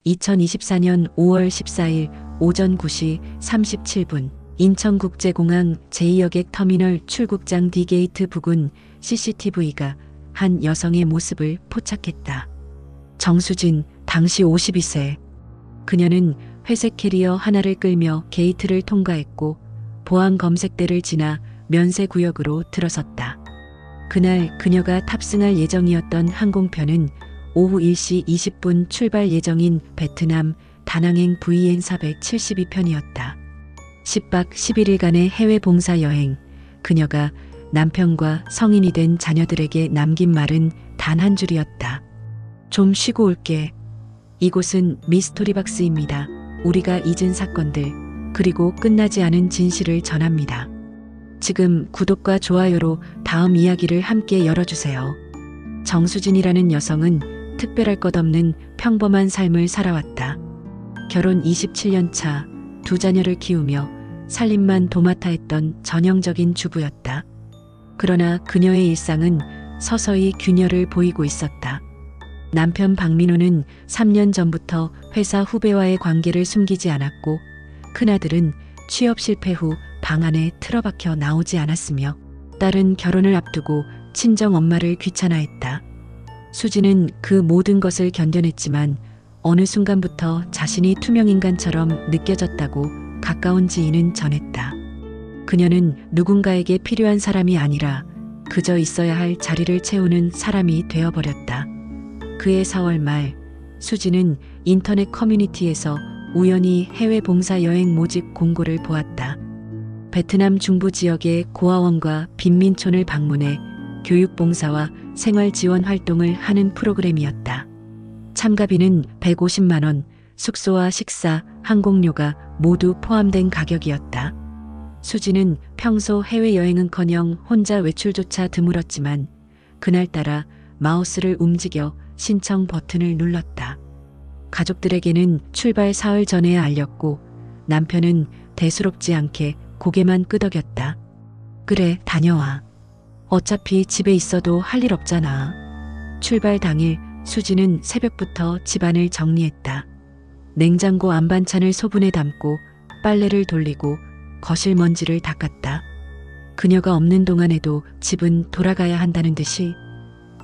2024년 5월 14일 오전 9시 37분 인천국제공항 제2여객 터미널 출국장 D게이트 부근 CCTV가 한 여성의 모습을 포착했다. 정수진, 당시 52세. 그녀는 회색 캐리어 하나를 끌며 게이트를 통과했고 보안 검색대를 지나 면세구역으로 들어섰다. 그날 그녀가 탑승할 예정이었던 항공편은 오후 1시 20분 출발 예정인 베트남 다낭행 VN 472편이었다. 10박 11일간의 해외 봉사 여행. 그녀가 남편과 성인이 된 자녀들에게 남긴 말은 단 한 줄이었다. 좀 쉬고 올게. 이곳은 미스토리박스입니다. 우리가 잊은 사건들, 그리고 끝나지 않은 진실을 전합니다. 지금 구독과 좋아요로 다음 이야기를 함께 열어주세요. 정수진이라는 여성은 특별할 것 없는 평범한 삶을 살아왔다. 결혼 27년 차, 두 자녀를 키우며 살림만 도맡아 했던 전형적인 주부였다. 그러나 그녀의 일상은 서서히 균열을 보이고 있었다. 남편 박민호는 3년 전부터 회사 후배와의 관계를 숨기지 않았고, 큰아들은 취업 실패 후 방 안에 틀어박혀 나오지 않았으며, 딸은 결혼을 앞두고 친정 엄마를 귀찮아했다. 수지는 그 모든 것을 견뎌냈지만 어느 순간부터 자신이 투명인간처럼 느껴졌다고 가까운 지인은 전했다. 그녀는 누군가에게 필요한 사람이 아니라 그저 있어야 할 자리를 채우는 사람이 되어버렸다. 그해 4월 말, 수지는 인터넷 커뮤니티에서 우연히 해외 봉사 여행 모집 공고를 보았다. 베트남 중부 지역의 고아원과 빈민촌을 방문해 교육봉사와 생활지원 활동을 하는 프로그램이었다. 참가비는 150만 원, 숙소와 식사, 항공료가 모두 포함된 가격이었다. 수지는 평소 해외여행은커녕 혼자 외출조차 드물었지만 그날따라 마우스를 움직여 신청 버튼을 눌렀다. 가족들에게는 출발 사흘 전에 알렸고 남편은 대수롭지 않게 고개만 끄덕였다. 그래, 다녀와. 어차피 집에 있어도 할 일 없잖아. 출발 당일 수지는 새벽부터 집안을 정리했다. 냉장고 안반찬을 소분해 담고 빨래를 돌리고 거실 먼지를 닦았다. 그녀가 없는 동안에도 집은 돌아가야 한다는 듯이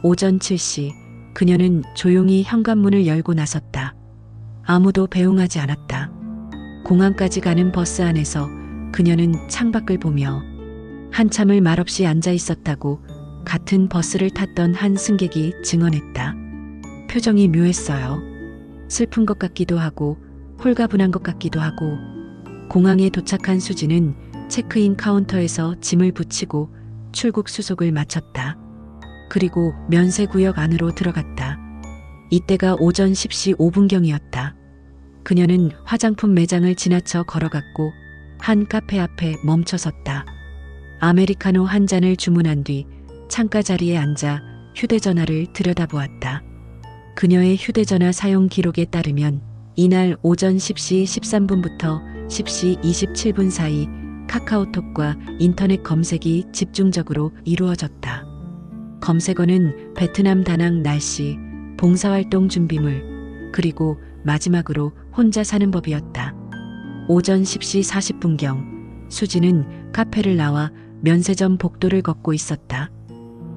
오전 7시 그녀는 조용히 현관문을 열고 나섰다. 아무도 배웅하지 않았다. 공항까지 가는 버스 안에서 그녀는 창밖을 보며 한참을 말없이 앉아 있었다고 같은 버스를 탔던 한 승객이 증언했다. 표정이 묘했어요. 슬픈 것 같기도 하고 홀가분한 것 같기도 하고. 공항에 도착한 수지는 체크인 카운터에서 짐을 붙이고 출국 수속을 마쳤다. 그리고 면세구역 안으로 들어갔다. 이때가 오전 10시 5분경이었다. 그녀는 화장품 매장을 지나쳐 걸어갔고 한 카페 앞에 멈춰섰다. 아메리카노 한 잔을 주문한 뒤 창가 자리에 앉아 휴대전화를 들여다보았다. 그녀의 휴대전화 사용 기록에 따르면 이날 오전 10시 13분부터 10시 27분 사이 카카오톡과 인터넷 검색이 집중적으로 이루어졌다. 검색어는 베트남 다낭 날씨, 봉사활동 준비물, 그리고 마지막으로 혼자 사는 법이었다. 오전 10시 40분경 수지는 카페를 나와 면세점 복도를 걷고 있었다.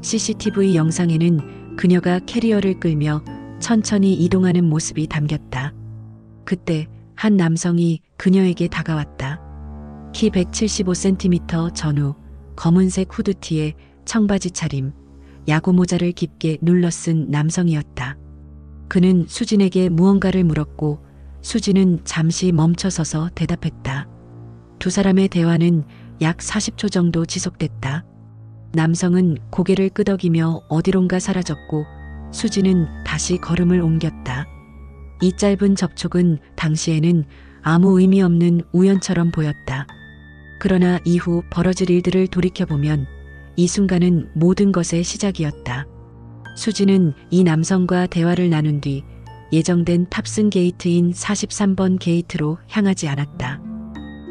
CCTV 영상에는 그녀가 캐리어를 끌며 천천히 이동하는 모습이 담겼다. 그때 한 남성이 그녀에게 다가왔다. 키 175cm 전후, 검은색 후드티에 청바지 차림, 야구 모자를 깊게 눌러쓴 남성이었다. 그는 수진에게 무언가를 물었고 수진은 잠시 멈춰서서 대답했다. 두 사람의 대화는 약 40초 정도 지속됐다. 남성은 고개를 끄덕이며 어디론가 사라졌고 수진은 다시 걸음을 옮겼다. 이 짧은 접촉은 당시에는 아무 의미 없는 우연처럼 보였다. 그러나 이후 벌어질 일들을 돌이켜보면 이 순간은 모든 것의 시작이었다. 수지는 이 남성과 대화를 나눈 뒤 예정된 탑승 게이트인 43번 게이트로 향하지 않았다.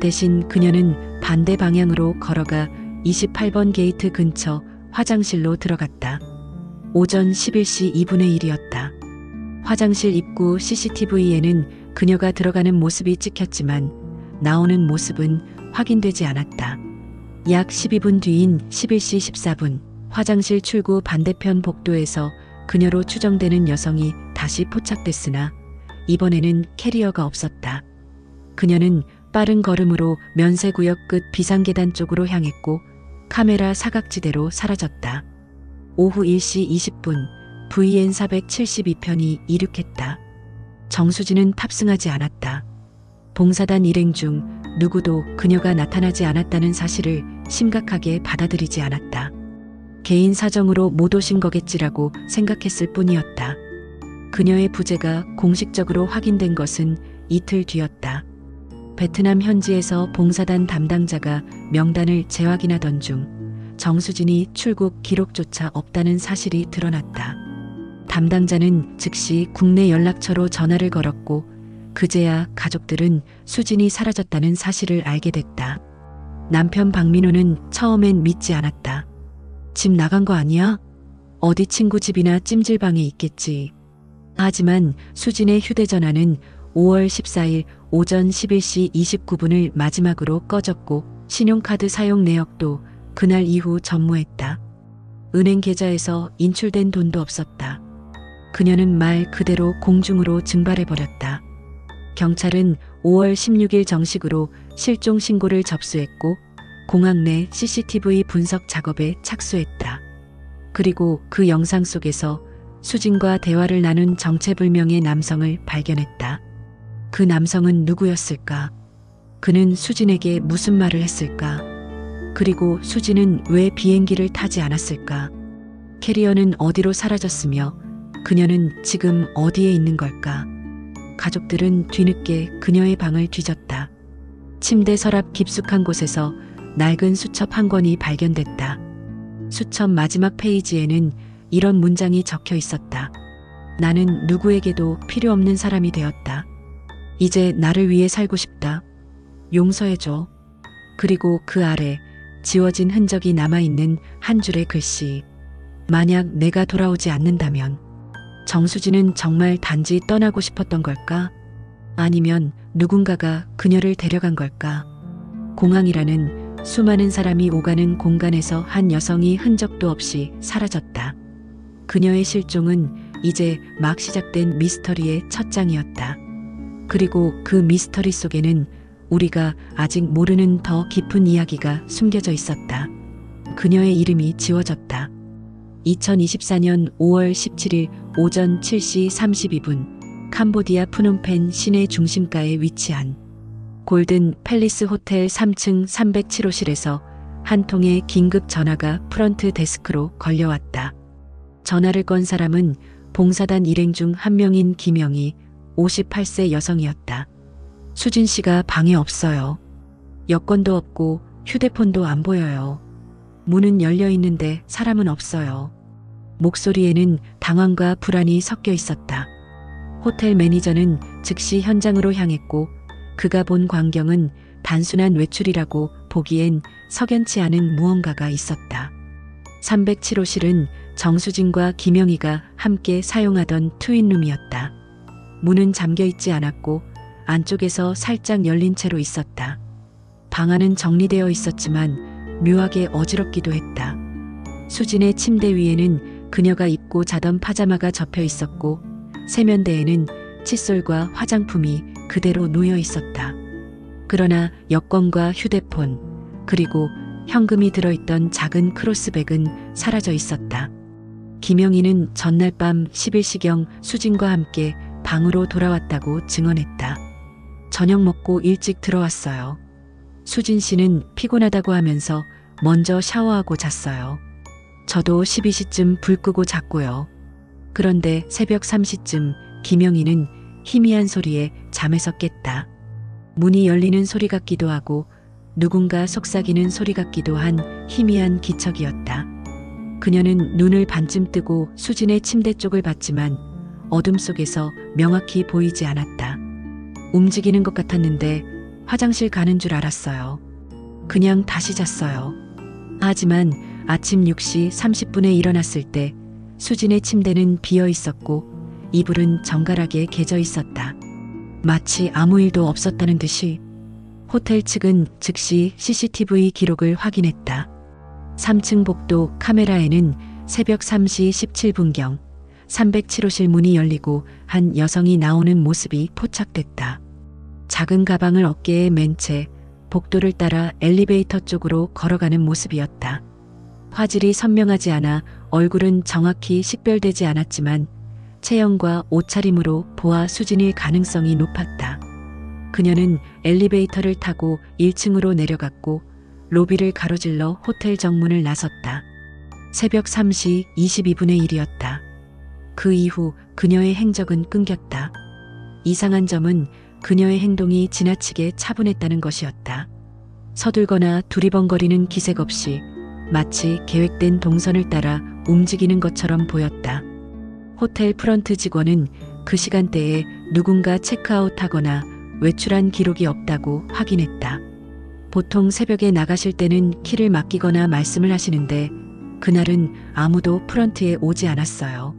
대신 그녀는 반대 방향으로 걸어가 28번 게이트 근처 화장실로 들어갔다. 오전 11시 2분의 1이었다. 화장실 입구 CCTV에는 그녀가 들어가는 모습이 찍혔지만 나오는 모습은 확인되지 않았다. 약 12분 뒤인 11시 14분 화장실 출구 반대편 복도에서 그녀로 추정되는 여성이 다시 포착됐으나 이번에는 캐리어가 없었다. 그녀는 빠른 걸음으로 면세구역 끝 비상계단 쪽으로 향했고 카메라 사각지대로 사라졌다. 오후 1시 20분 VN 472편이 이륙했다. 정수진은 탑승하지 않았다. 봉사단 일행 중 누구도 그녀가 나타나지 않았다는 사실을 심각하게 받아들이지 않았다. 개인 사정으로 못 오신 거겠지라고 생각했을 뿐이었다. 그녀의 부재가 공식적으로 확인된 것은 이틀 뒤였다. 베트남 현지에서 봉사단 담당자가 명단을 재확인하던 중 정수진이 출국 기록조차 없다는 사실이 드러났다. 담당자는 즉시 국내 연락처로 전화를 걸었고 그제야 가족들은 수진이 사라졌다는 사실을 알게 됐다. 남편 박민호는 처음엔 믿지 않았다. 집 나간 거 아니야? 어디 친구 집이나 찜질방에 있겠지. 하지만 수진의 휴대전화는 5월 14일 오전 11시 29분을 마지막으로 꺼졌고 신용카드 사용 내역도 그날 이후 전무했다. 은행 계좌에서 인출된 돈도 없었다. 그녀는 말 그대로 공중으로 증발해버렸다. 경찰은 5월 16일 정식으로 실종 신고를 접수했고 공항 내 CCTV 분석 작업에 착수했다. 그리고 그 영상 속에서 수진과 대화를 나눈 정체불명의 남성을 발견했다. 그 남성은 누구였을까? 그는 수진에게 무슨 말을 했을까? 그리고 수진은 왜 비행기를 타지 않았을까? 캐리어는 어디로 사라졌으며 그녀는 지금 어디에 있는 걸까? 가족들은 뒤늦게 그녀의 방을 뒤졌다. 침대 서랍 깊숙한 곳에서 낡은 수첩 한 권이 발견됐다. 수첩 마지막 페이지에는 이런 문장이 적혀 있었다. 나는 누구에게도 필요 없는 사람이 되었다. 이제 나를 위해 살고 싶다. 용서해줘. 그리고 그 아래 지워진 흔적이 남아있는 한 줄의 글씨. 만약 내가 돌아오지 않는다면 정수진은 정말 단지 떠나고 싶었던 걸까? 아니면 누군가가 그녀를 데려간 걸까? 공항이라는 수많은 사람이 오가는 공간에서 한 여성이 흔적도 없이 사라졌다. 그녀의 실종은 이제 막 시작된 미스터리의 첫 장이었다. 그리고 그 미스터리 속에는 우리가 아직 모르는 더 깊은 이야기가 숨겨져 있었다. 그녀의 이름이 지워졌다. 2024년 5월 17일 오전 7시 32분 캄보디아 프놈펜 시내 중심가에 위치한 골든 팰리스 호텔 3층 307호실에서 한 통의 긴급 전화가 프런트 데스크로 걸려왔다. 전화를 건 사람은 봉사단 일행 중 한 명인 김영희 58세 여성이었다. 수진 씨가 방에 없어요. 여권도 없고 휴대폰도 안 보여요. 문은 열려 있는데 사람은 없어요. 목소리에는 당황과 불안이 섞여 있었다. 호텔 매니저는 즉시 현장으로 향했고 그가 본 광경은 단순한 외출이라고 보기엔 석연치 않은 무언가가 있었다. 307호실은 정수진과 김영희가 함께 사용하던 트윈룸이었다. 문은 잠겨 있지 않았고 안쪽에서 살짝 열린 채로 있었다. 방 안은 정리되어 있었지만 묘하게 어지럽기도 했다. 수진의 침대 위에는 그녀가 입고 자던 파자마가 접혀 있었고 세면대에는 칫솔과 화장품이 그대로 놓여 있었다. 그러나 여권과 휴대폰 그리고 현금이 들어있던 작은 크로스백은 사라져 있었다. 김영희는 전날 밤 11시경 수진과 함께 방으로 돌아왔다고 증언했다. 저녁 먹고 일찍 들어왔어요. 수진 씨는 피곤하다고 하면서 먼저 샤워하고 잤어요. 저도 12시쯤 불 끄고 잤고요. 그런데 새벽 3시쯤 김영희는 희미한 소리에 잠에서 깼다. 문이 열리는 소리 같기도 하고 누군가 속삭이는 소리 같기도 한 희미한 기척이었다. 그녀는 눈을 반쯤 뜨고 수진의 침대 쪽을 봤지만 어둠 속에서 명확히 보이지 않았다. 움직이는 것 같았는데 화장실 가는 줄 알았어요. 그냥 다시 잤어요. 하지만 아침 6시 30분에 일어났을 때 수진의 침대는 비어 있었고 이불은 정갈하게 개져 있었다. 마치 아무 일도 없었다는 듯이. 호텔 측은 즉시 CCTV 기록을 확인했다. 3층 복도 카메라에는 새벽 3시 17분경 307호실 문이 열리고 한 여성이 나오는 모습이 포착됐다. 작은 가방을 어깨에 맨 채 복도를 따라 엘리베이터 쪽으로 걸어가는 모습이었다. 화질이 선명하지 않아 얼굴은 정확히 식별되지 않았지만 체형과 옷차림으로 보아 수진일 가능성이 높았다. 그녀는 엘리베이터를 타고 1층으로 내려갔고 로비를 가로질러 호텔 정문을 나섰다. 새벽 3시 22분의 일이었다. 그 이후 그녀의 행적은 끊겼다. 이상한 점은 그녀의 행동이 지나치게 차분했다는 것이었다. 서둘거나 두리번거리는 기색 없이 마치 계획된 동선을 따라 움직이는 것처럼 보였다. 호텔 프런트 직원은 그 시간대에 누군가 체크아웃하거나 외출한 기록이 없다고 확인했다. 보통 새벽에 나가실 때는 키를 맡기거나 말씀을 하시는데 그날은 아무도 프런트에 오지 않았어요.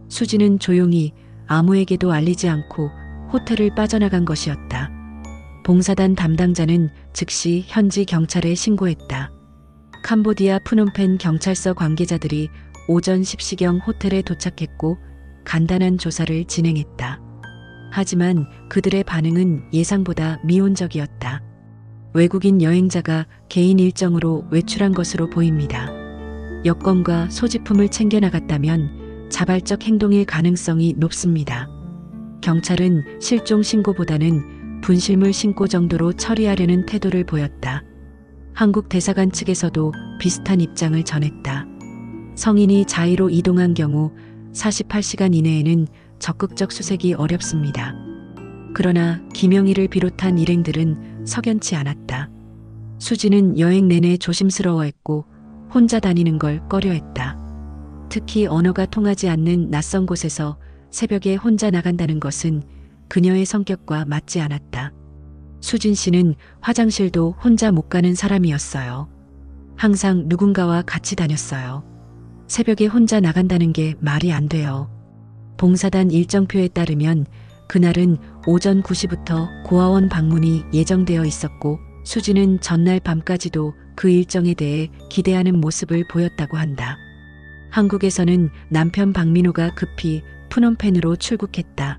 수지는 조용히 아무에게도 알리지 않고 호텔을 빠져나간 것이었다. 봉사단 담당자는 즉시 현지 경찰에 신고했다. 캄보디아 프놈펜 경찰서 관계자들이 오전 10시경 호텔에 도착했고 간단한 조사를 진행했다. 하지만 그들의 반응은 예상보다 미온적이었다. 외국인 여행자가 개인 일정으로 외출한 것으로 보입니다. 여권과 소지품을 챙겨 나갔다면 자발적 행동일 가능성이 높습니다. 경찰은 실종 신고보다는 분실물 신고 정도로 처리하려는 태도를 보였다. 한국 대사관 측에서도 비슷한 입장을 전했다. 성인이 자의로 이동한 경우 48시간 이내에는 적극적 수색이 어렵습니다. 그러나 김영희를 비롯한 일행들은 석연치 않았다. 수지는 여행 내내 조심스러워했고 혼자 다니는 걸 꺼려했다. 특히 언어가 통하지 않는 낯선 곳에서 새벽에 혼자 나간다는 것은 그녀의 성격과 맞지 않았다. 수진 씨는 화장실도 혼자 못 가는 사람이었어요. 항상 누군가와 같이 다녔어요. 새벽에 혼자 나간다는 게 말이 안 돼요. 봉사단 일정표에 따르면 그날은 오전 9시부터 고아원 방문이 예정되어 있었고 수지는 전날 밤까지도 그 일정에 대해 기대하는 모습을 보였다고 한다. 한국에서는 남편 박민호가 급히 프놈펜으로 출국했다.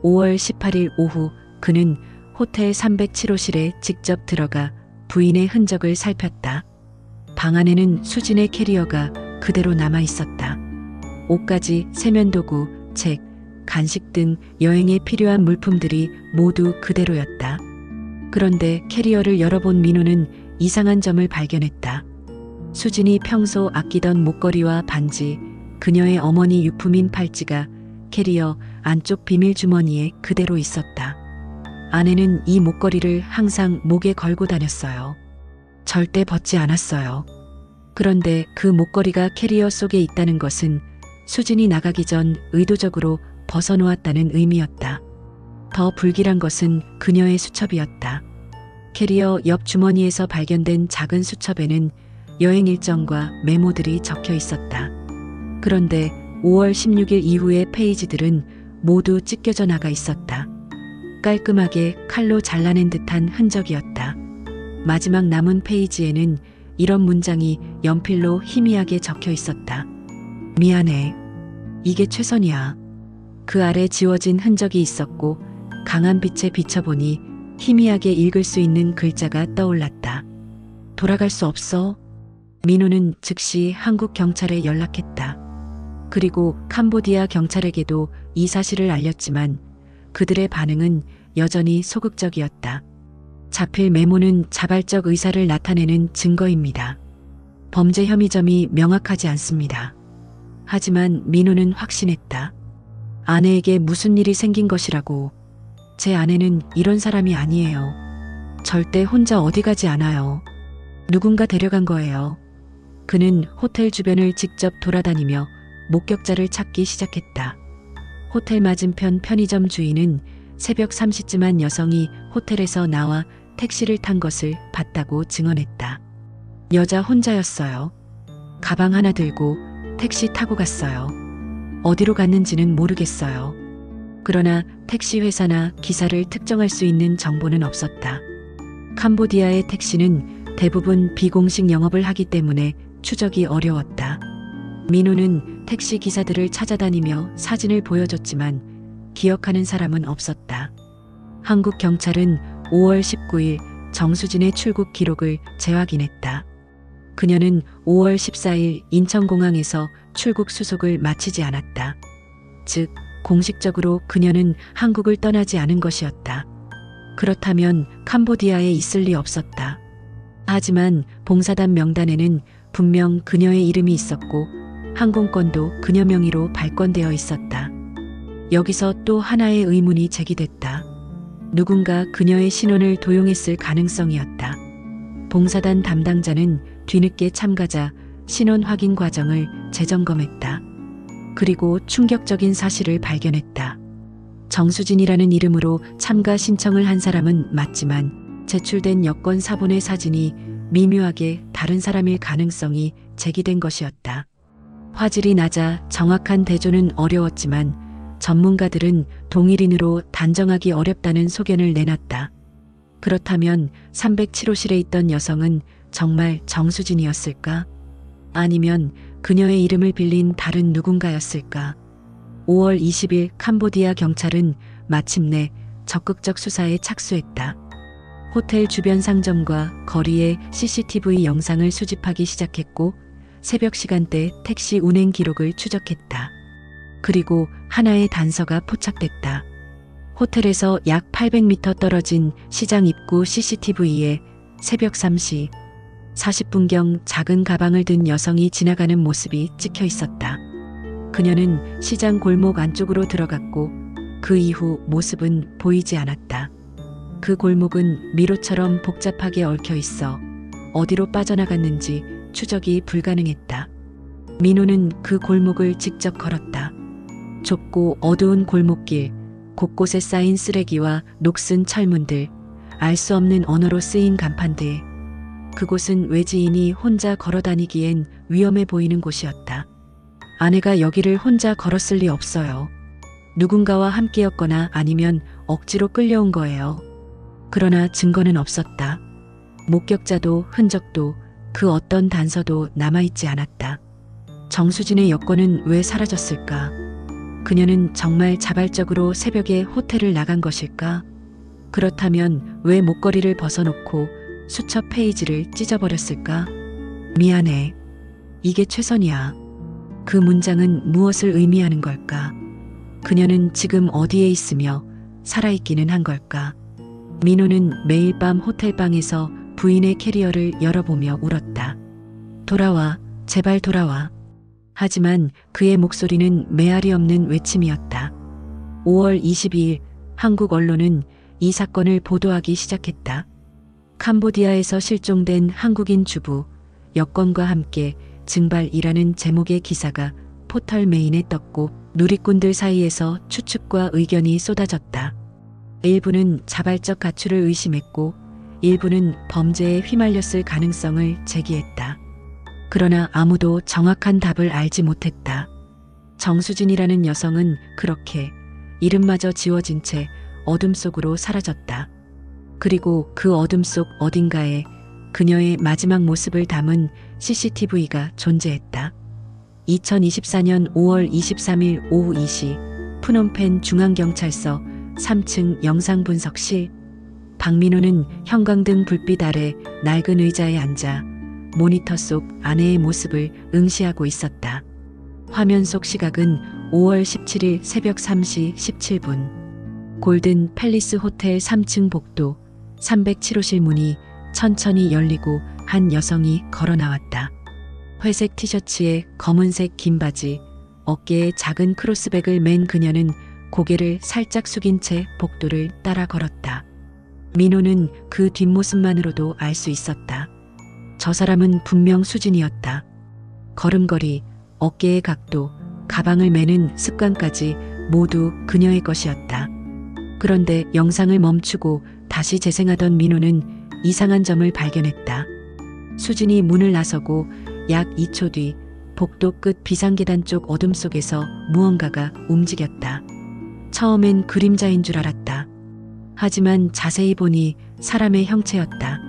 5월 18일 오후 그는 호텔 307호실에 직접 들어가 부인의 흔적을 살폈다. 방 안에는 수진의 캐리어가 그대로 남아 있었다. 옷가지, 세면도구, 책, 간식 등 여행에 필요한 물품들이 모두 그대로였다. 그런데 캐리어를 열어본 민호는 이상한 점을 발견했다. 수진이 평소 아끼던 목걸이와 반지, 그녀의 어머니 유품인 팔찌가 캐리어 안쪽 비밀 주머니에 그대로 있었다. 아내는 이 목걸이를 항상 목에 걸고 다녔어요. 절대 벗지 않았어요. 그런데 그 목걸이가 캐리어 속에 있다는 것은 수진이 나가기 전 의도적으로 벗어놓았다는 의미였다. 더 불길한 것은 그녀의 수첩이었다. 캐리어 옆 주머니에서 발견된 작은 수첩에는 여행 일정과 메모들이 적혀 있었다. 그런데 5월 16일 이후의 페이지들은 모두 찢겨져 나가 있었다. 깔끔하게 칼로 잘라낸 듯한 흔적이었다. 마지막 남은 페이지에는 이런 문장이 연필로 희미하게 적혀 있었다. 미안해. 이게 최선이야. 그 아래 지워진 흔적이 있었고 강한 빛에 비춰보니 희미하게 읽을 수 있는 글자가 떠올랐다. 돌아갈 수 없어. 민호는 즉시 한국 경찰에 연락했다. 그리고 캄보디아 경찰에게도 이 사실을 알렸지만 그들의 반응은 여전히 소극적이었다. 자필 메모는 자발적 의사를 나타내는 증거입니다. 범죄 혐의점이 명확하지 않습니다. 하지만 민호는 확신했다. 아내에게 무슨 일이 생긴 것이라고. 제 아내는 이런 사람이 아니에요. 절대 혼자 어디 가지 않아요. 누군가 데려간 거예요. 그는 호텔 주변을 직접 돌아다니며 목격자를 찾기 시작했다. 호텔 맞은편 편의점 주인은 새벽 3시쯤 한 여성이 호텔에서 나와 택시를 탄 것을 봤다고 증언했다. 여자 혼자였어요. 가방 하나 들고 택시 타고 갔어요. 어디로 갔는지는 모르겠어요. 그러나 택시 회사나 기사를 특정할 수 있는 정보는 없었다. 캄보디아의 택시는 대부분 비공식 영업을 하기 때문에 추적이 어려웠다. 민호는 택시 기사들을 찾아다니며 사진을 보여줬지만 기억하는 사람은 없었다. 한국 경찰은 5월 19일 정수진의 출국 기록을 재확인했다. 그녀는 5월 14일 인천공항에서 출국 수속을 마치지 않았다. 즉, 공식적으로 그녀는 한국을 떠나지 않은 것이었다. 그렇다면 캄보디아에 있을 리 없었다. 하지만 봉사단 명단에는 분명 그녀의 이름이 있었고 항공권도 그녀 명의로 발권되어 있었다. 여기서 또 하나의 의문이 제기됐다. 누군가 그녀의 신원을 도용했을 가능성이었다. 봉사단 담당자는 뒤늦게 참가자 신원 확인 과정을 재점검했다. 그리고 충격적인 사실을 발견했다. 정수진이라는 이름으로 참가 신청을 한 사람은 맞지만 제출된 여권 사본의 사진이 미묘하게 다른 사람일 가능성이 제기된 것이었다. 화질이 낮아 정확한 대조는 어려웠지만 전문가들은 동일인으로 단정하기 어렵다는 소견을 내놨다. 그렇다면 307호실에 있던 여성은 정말 정수진이었을까? 아니면 그녀의 이름을 빌린 다른 누군가였을까? 5월 20일 캄보디아 경찰은 마침내 적극적 수사에 착수했다. 호텔 주변 상점과 거리의 CCTV 영상을 수집하기 시작했고 새벽 시간대 택시 운행 기록을 추적했다. 그리고 하나의 단서가 포착됐다. 호텔에서 약 800m 떨어진 시장 입구 CCTV에 새벽 3시 40분경 작은 가방을 든 여성이 지나가는 모습이 찍혀 있었다. 그녀는 시장 골목 안쪽으로 들어갔고 그 이후 모습은 보이지 않았다. 그 골목은 미로처럼 복잡하게 얽혀 있어 어디로 빠져나갔는지 추적이 불가능했다. 민호는 그 골목을 직접 걸었다. 좁고 어두운 골목길, 곳곳에 쌓인 쓰레기와 녹슨 철문들, 알 수 없는 언어로 쓰인 간판들. 그곳은 외지인이 혼자 걸어다니기엔 위험해 보이는 곳이었다. 아내가 여기를 혼자 걸었을 리 없어요. 누군가와 함께였거나 아니면 억지로 끌려온 거예요. 그러나 증거는 없었다. 목격자도 흔적도 그 어떤 단서도 남아있지 않았다. 정수진의 여권은 왜 사라졌을까? 그녀는 정말 자발적으로 새벽에 호텔을 나간 것일까? 그렇다면 왜 목걸이를 벗어놓고 수첩 페이지를 찢어버렸을까? 미안해. 이게 최선이야. 그 문장은 무엇을 의미하는 걸까? 그녀는 지금 어디에 있으며 살아있기는 한 걸까? 민호는 매일 밤 호텔방에서 부인의 캐리어를 열어보며 울었다. 돌아와, 제발 돌아와. 하지만 그의 목소리는 메아리 없는 외침이었다. 5월 22일 한국 언론은 이 사건을 보도하기 시작했다. 캄보디아에서 실종된 한국인 주부, 여권과 함께 증발이라는 제목의 기사가 포털 메인에 떴고 누리꾼들 사이에서 추측과 의견이 쏟아졌다. 일부는 자발적 가출을 의심했고 일부는 범죄에 휘말렸을 가능성을 제기했다. 그러나 아무도 정확한 답을 알지 못했다. 정수진이라는 여성은 그렇게 이름마저 지워진 채 어둠 속으로 사라졌다. 그리고 그 어둠 속 어딘가에 그녀의 마지막 모습을 담은 CCTV가 존재했다. 2024년 5월 23일 오후 2시 푸놈펜 중앙경찰서 3층 영상분석실. 박민호는 형광등 불빛 아래 낡은 의자에 앉아 모니터 속 아내의 모습을 응시하고 있었다. 화면 속 시각은 5월 17일 새벽 3시 17분. 골든 팰리스 호텔 3층 복도 307호실 문이 천천히 열리고 한 여성이 걸어 나왔다. 회색 티셔츠에 검은색 긴 바지, 어깨에 작은 크로스백을 맨 그녀는 고개를 살짝 숙인 채 복도를 따라 걸었다. 민호는 그 뒷모습만으로도 알 수 있었다. 저 사람은 분명 수진이었다. 걸음걸이, 어깨의 각도, 가방을 매는 습관까지 모두 그녀의 것이었다. 그런데 영상을 멈추고 다시 재생하던 민호는 이상한 점을 발견했다. 수진이 문을 나서고 약 2초 뒤 복도 끝 비상계단 쪽 어둠 속에서 무언가가 움직였다. 처음엔 그림자인 줄 알았다. 하지만 자세히 보니 사람의 형체였다.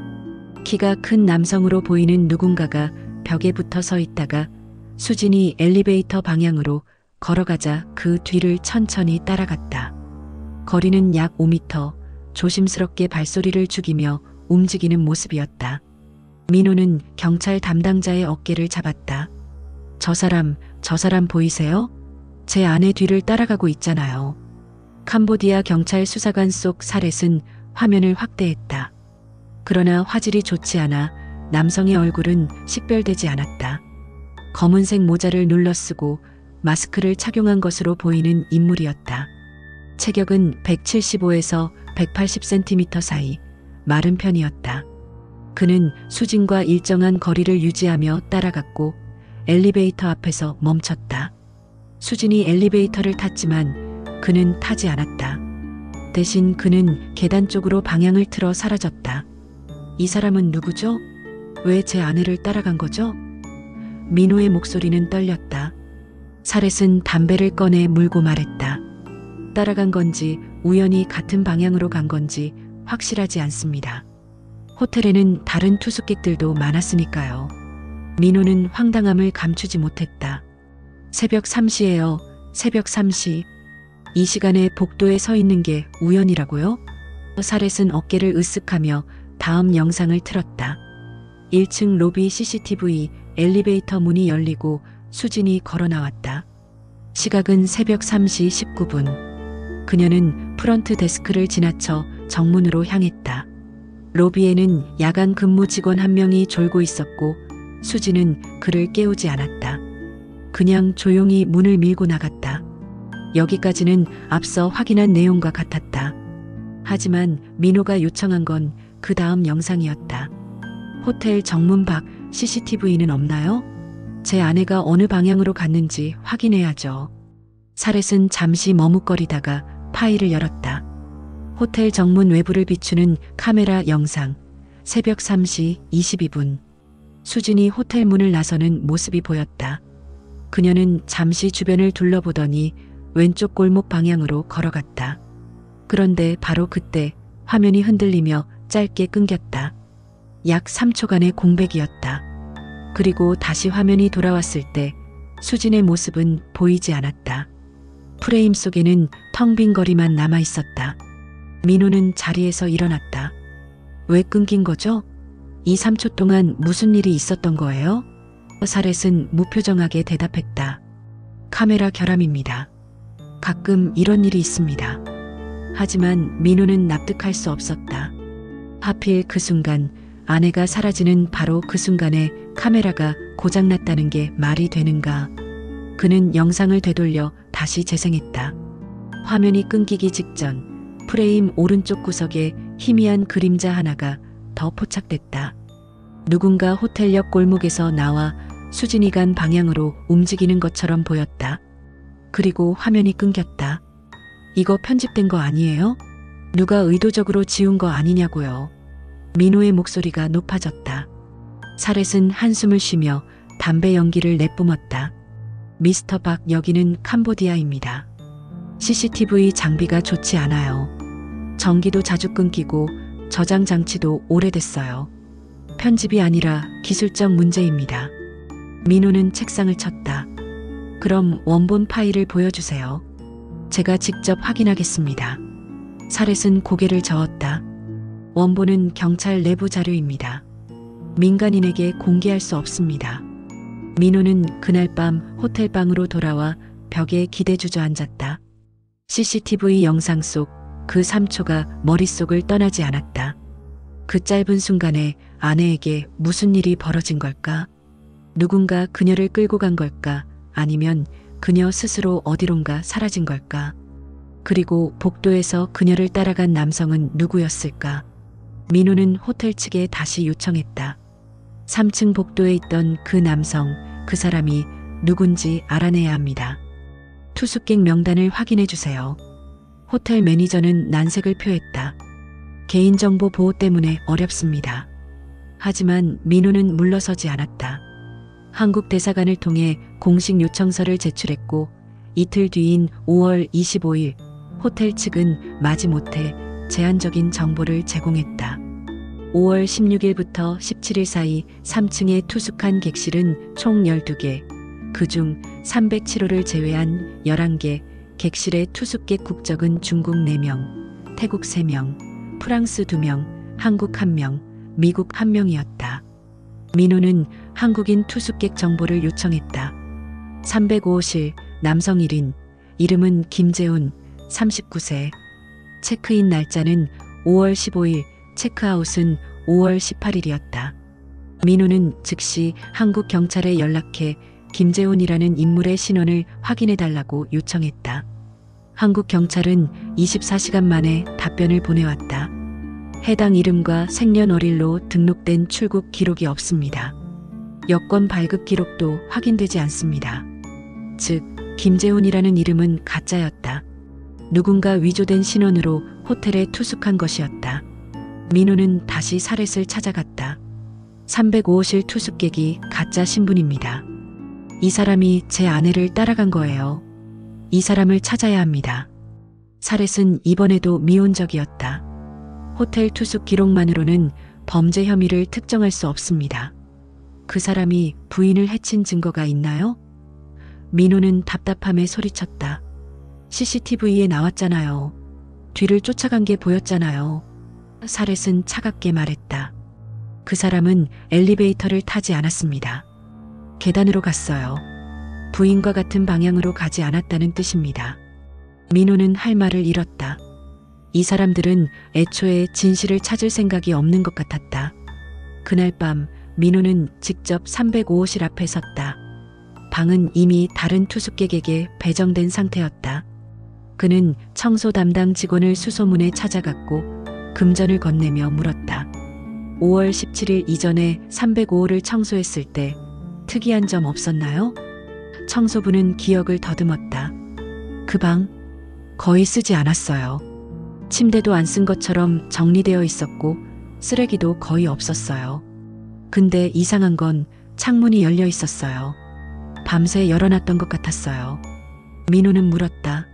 키가 큰 남성으로 보이는 누군가가 벽에 붙어 서 있다가 수진이 엘리베이터 방향으로 걸어가자 그 뒤를 천천히 따라갔다. 거리는 약 5m, 조심스럽게 발소리를 죽이며 움직이는 모습이었다. 민호는 경찰 담당자의 어깨를 잡았다. 저 사람 보이세요? 제 아내 뒤를 따라가고 있잖아요. 캄보디아 경찰 수사관 속 사렛은 화면을 확대했다. 그러나 화질이 좋지 않아 남성의 얼굴은 식별되지 않았다. 검은색 모자를 눌러쓰고 마스크를 착용한 것으로 보이는 인물이었다. 체격은 175에서 180cm 사이, 마른 편이었다. 그는 수진과 일정한 거리를 유지하며 따라갔고 엘리베이터 앞에서 멈췄다. 수진이 엘리베이터를 탔지만 그는 타지 않았다. 대신 그는 계단 쪽으로 방향을 틀어 사라졌다. 이 사람은 누구죠? 왜 제 아내를 따라간 거죠? 민호의 목소리는 떨렸다. 사렛은 담배를 꺼내 물고 말했다. 따라간 건지 우연히 같은 방향으로 간 건지 확실하지 않습니다. 호텔에는 다른 투숙객들도 많았으니까요. 민호는 황당함을 감추지 못했다. 새벽 3시예요. 새벽 3시. 이 시간에 복도에 서 있는 게 우연이라고요? 사렛은 어깨를 으쓱하며 다음 영상을 틀었다. 1층 로비 CCTV 엘리베이터 문이 열리고 수진이 걸어 나왔다. 시각은 새벽 3시 19분. 그녀는 프런트 데스크를 지나쳐 정문으로 향했다. 로비에는 야간 근무 직원 한 명이 졸고 있었고 수진은 그를 깨우지 않았다. 그냥 조용히 문을 밀고 나갔다. 여기까지는 앞서 확인한 내용과 같았다. 하지만 민호가 요청한 건 그 다음 영상이었다. 호텔 정문 밖 CCTV는 없나요? 제 아내가 어느 방향으로 갔는지 확인해야죠. 사렛은 잠시 머뭇거리다가 파일을 열었다. 호텔 정문 외부를 비추는 카메라 영상. 새벽 3시 22분. 수진이 호텔 문을 나서는 모습이 보였다. 그녀는 잠시 주변을 둘러보더니 왼쪽 골목 방향으로 걸어갔다. 그런데 바로 그때 화면이 흔들리며 짧게 끊겼다. 약 3초간의 공백이었다. 그리고 다시 화면이 돌아왔을 때 수진의 모습은 보이지 않았다. 프레임 속에는 텅 빈 거리만 남아 있었다. 민호는 자리에서 일어났다. 왜 끊긴 거죠? 이 3초 동안 무슨 일이 있었던 거예요? 사렛은 무표정하게 대답했다. 카메라 결함입니다. 가끔 이런 일이 있습니다. 하지만 민호는 납득할 수 없었다. 하필 그 순간 아내가 사라지는 바로 그 순간에 카메라가 고장났다는 게 말이 되는가. 그는 영상을 되돌려 다시 재생했다. 화면이 끊기기 직전 프레임 오른쪽 구석에 희미한 그림자 하나가 더 포착됐다. 누군가 호텔 옆 골목에서 나와 수진이 간 방향으로 움직이는 것처럼 보였다. 그리고 화면이 끊겼다. 이거 편집된 거 아니에요? 누가 의도적으로 지운 거 아니냐고요. 민호의 목소리가 높아졌다. 사렛은 한숨을 쉬며 담배 연기를 내뿜었다. 미스터 박, 여기는 캄보디아입니다. CCTV 장비가 좋지 않아요. 전기도 자주 끊기고 저장 장치도 오래됐어요. 편집이 아니라 기술적 문제입니다. 민호는 책상을 쳤다. 그럼 원본 파일을 보여주세요. 제가 직접 확인하겠습니다. 사렛은 고개를 저었다. 원본은 경찰 내부 자료입니다. 민간인에게 공개할 수 없습니다. 민호는 그날 밤 호텔 방으로 돌아와 벽에 기대 주저앉았다. CCTV 영상 속 그 3초가 머릿속을 떠나지 않았다. 그 짧은 순간에 아내에게 무슨 일이 벌어진 걸까? 누군가 그녀를 끌고 간 걸까? 아니면 그녀 스스로 어디론가 사라진 걸까? 그리고 복도에서 그녀를 따라간 남성은 누구였을까? 민호는 호텔 측에 다시 요청했다. 3층 복도에 있던 그 남성, 그 사람이 누군지 알아내야 합니다. 투숙객 명단을 확인해 주세요. 호텔 매니저는 난색을 표했다. 개인정보 보호 때문에 어렵습니다. 하지만 민호는 물러서지 않았다. 한국 대사관을 통해 공식 요청서를 제출했고 이틀 뒤인 5월 25일 호텔 측은 마지못해 제한적인 정보를 제공했다. 5월 16일부터 17일 사이 3층에 투숙한 객실은 총 12개, 그중 307호를 제외한 11개, 객실의 투숙객 국적은 중국 4명, 태국 3명, 프랑스 2명, 한국 1명, 미국 1명이었다. 민호는 한국인 투숙객 정보를 요청했다. 305호실 남성 1인, 이름은 김재훈, 39세. 체크인 날짜는 5월 15일, 체크아웃은 5월 18일이었다. 민호는 즉시 한국 경찰에 연락해 김재훈이라는 인물의 신원을 확인해달라고 요청했다. 한국 경찰은 24시간 만에 답변을 보내왔다. 해당 이름과 생년월일로 등록된 출국 기록이 없습니다. 여권 발급 기록도 확인되지 않습니다. 즉, 김재훈이라는 이름은 가짜였다. 누군가 위조된 신원으로 호텔에 투숙한 것이었다. 민호는 다시 사렛을 찾아갔다. 305호실 투숙객이 가짜 신분입니다. 이 사람이 제 아내를 따라간 거예요. 이 사람을 찾아야 합니다. 사렛은 이번에도 미온적이었다. 호텔 투숙 기록만으로는 범죄 혐의를 특정할 수 없습니다. 그 사람이 부인을 해친 증거가 있나요? 민호는 답답함에 소리쳤다. CCTV에 나왔잖아요. 뒤를 쫓아간 게 보였잖아요. 사렛은 차갑게 말했다. 그 사람은 엘리베이터를 타지 않았습니다. 계단으로 갔어요. 부인과 같은 방향으로 가지 않았다는 뜻입니다. 민호는 할 말을 잃었다. 이 사람들은 애초에 진실을 찾을 생각이 없는 것 같았다. 그날 밤 민호는 직접 305호실 앞에 섰다. 방은 이미 다른 투숙객에게 배정된 상태였다. 그는 청소 담당 직원을 수소문에 찾아갔고 금전을 건네며 물었다. 5월 17일 이전에 305호를 청소했을 때 특이한 점 없었나요? 청소부는 기억을 더듬었다. 그 방 거의 쓰지 않았어요. 침대도 안 쓴 것처럼 정리되어 있었고 쓰레기도 거의 없었어요. 근데 이상한 건 창문이 열려 있었어요. 밤새 열어놨던 것 같았어요. 민호는 물었다.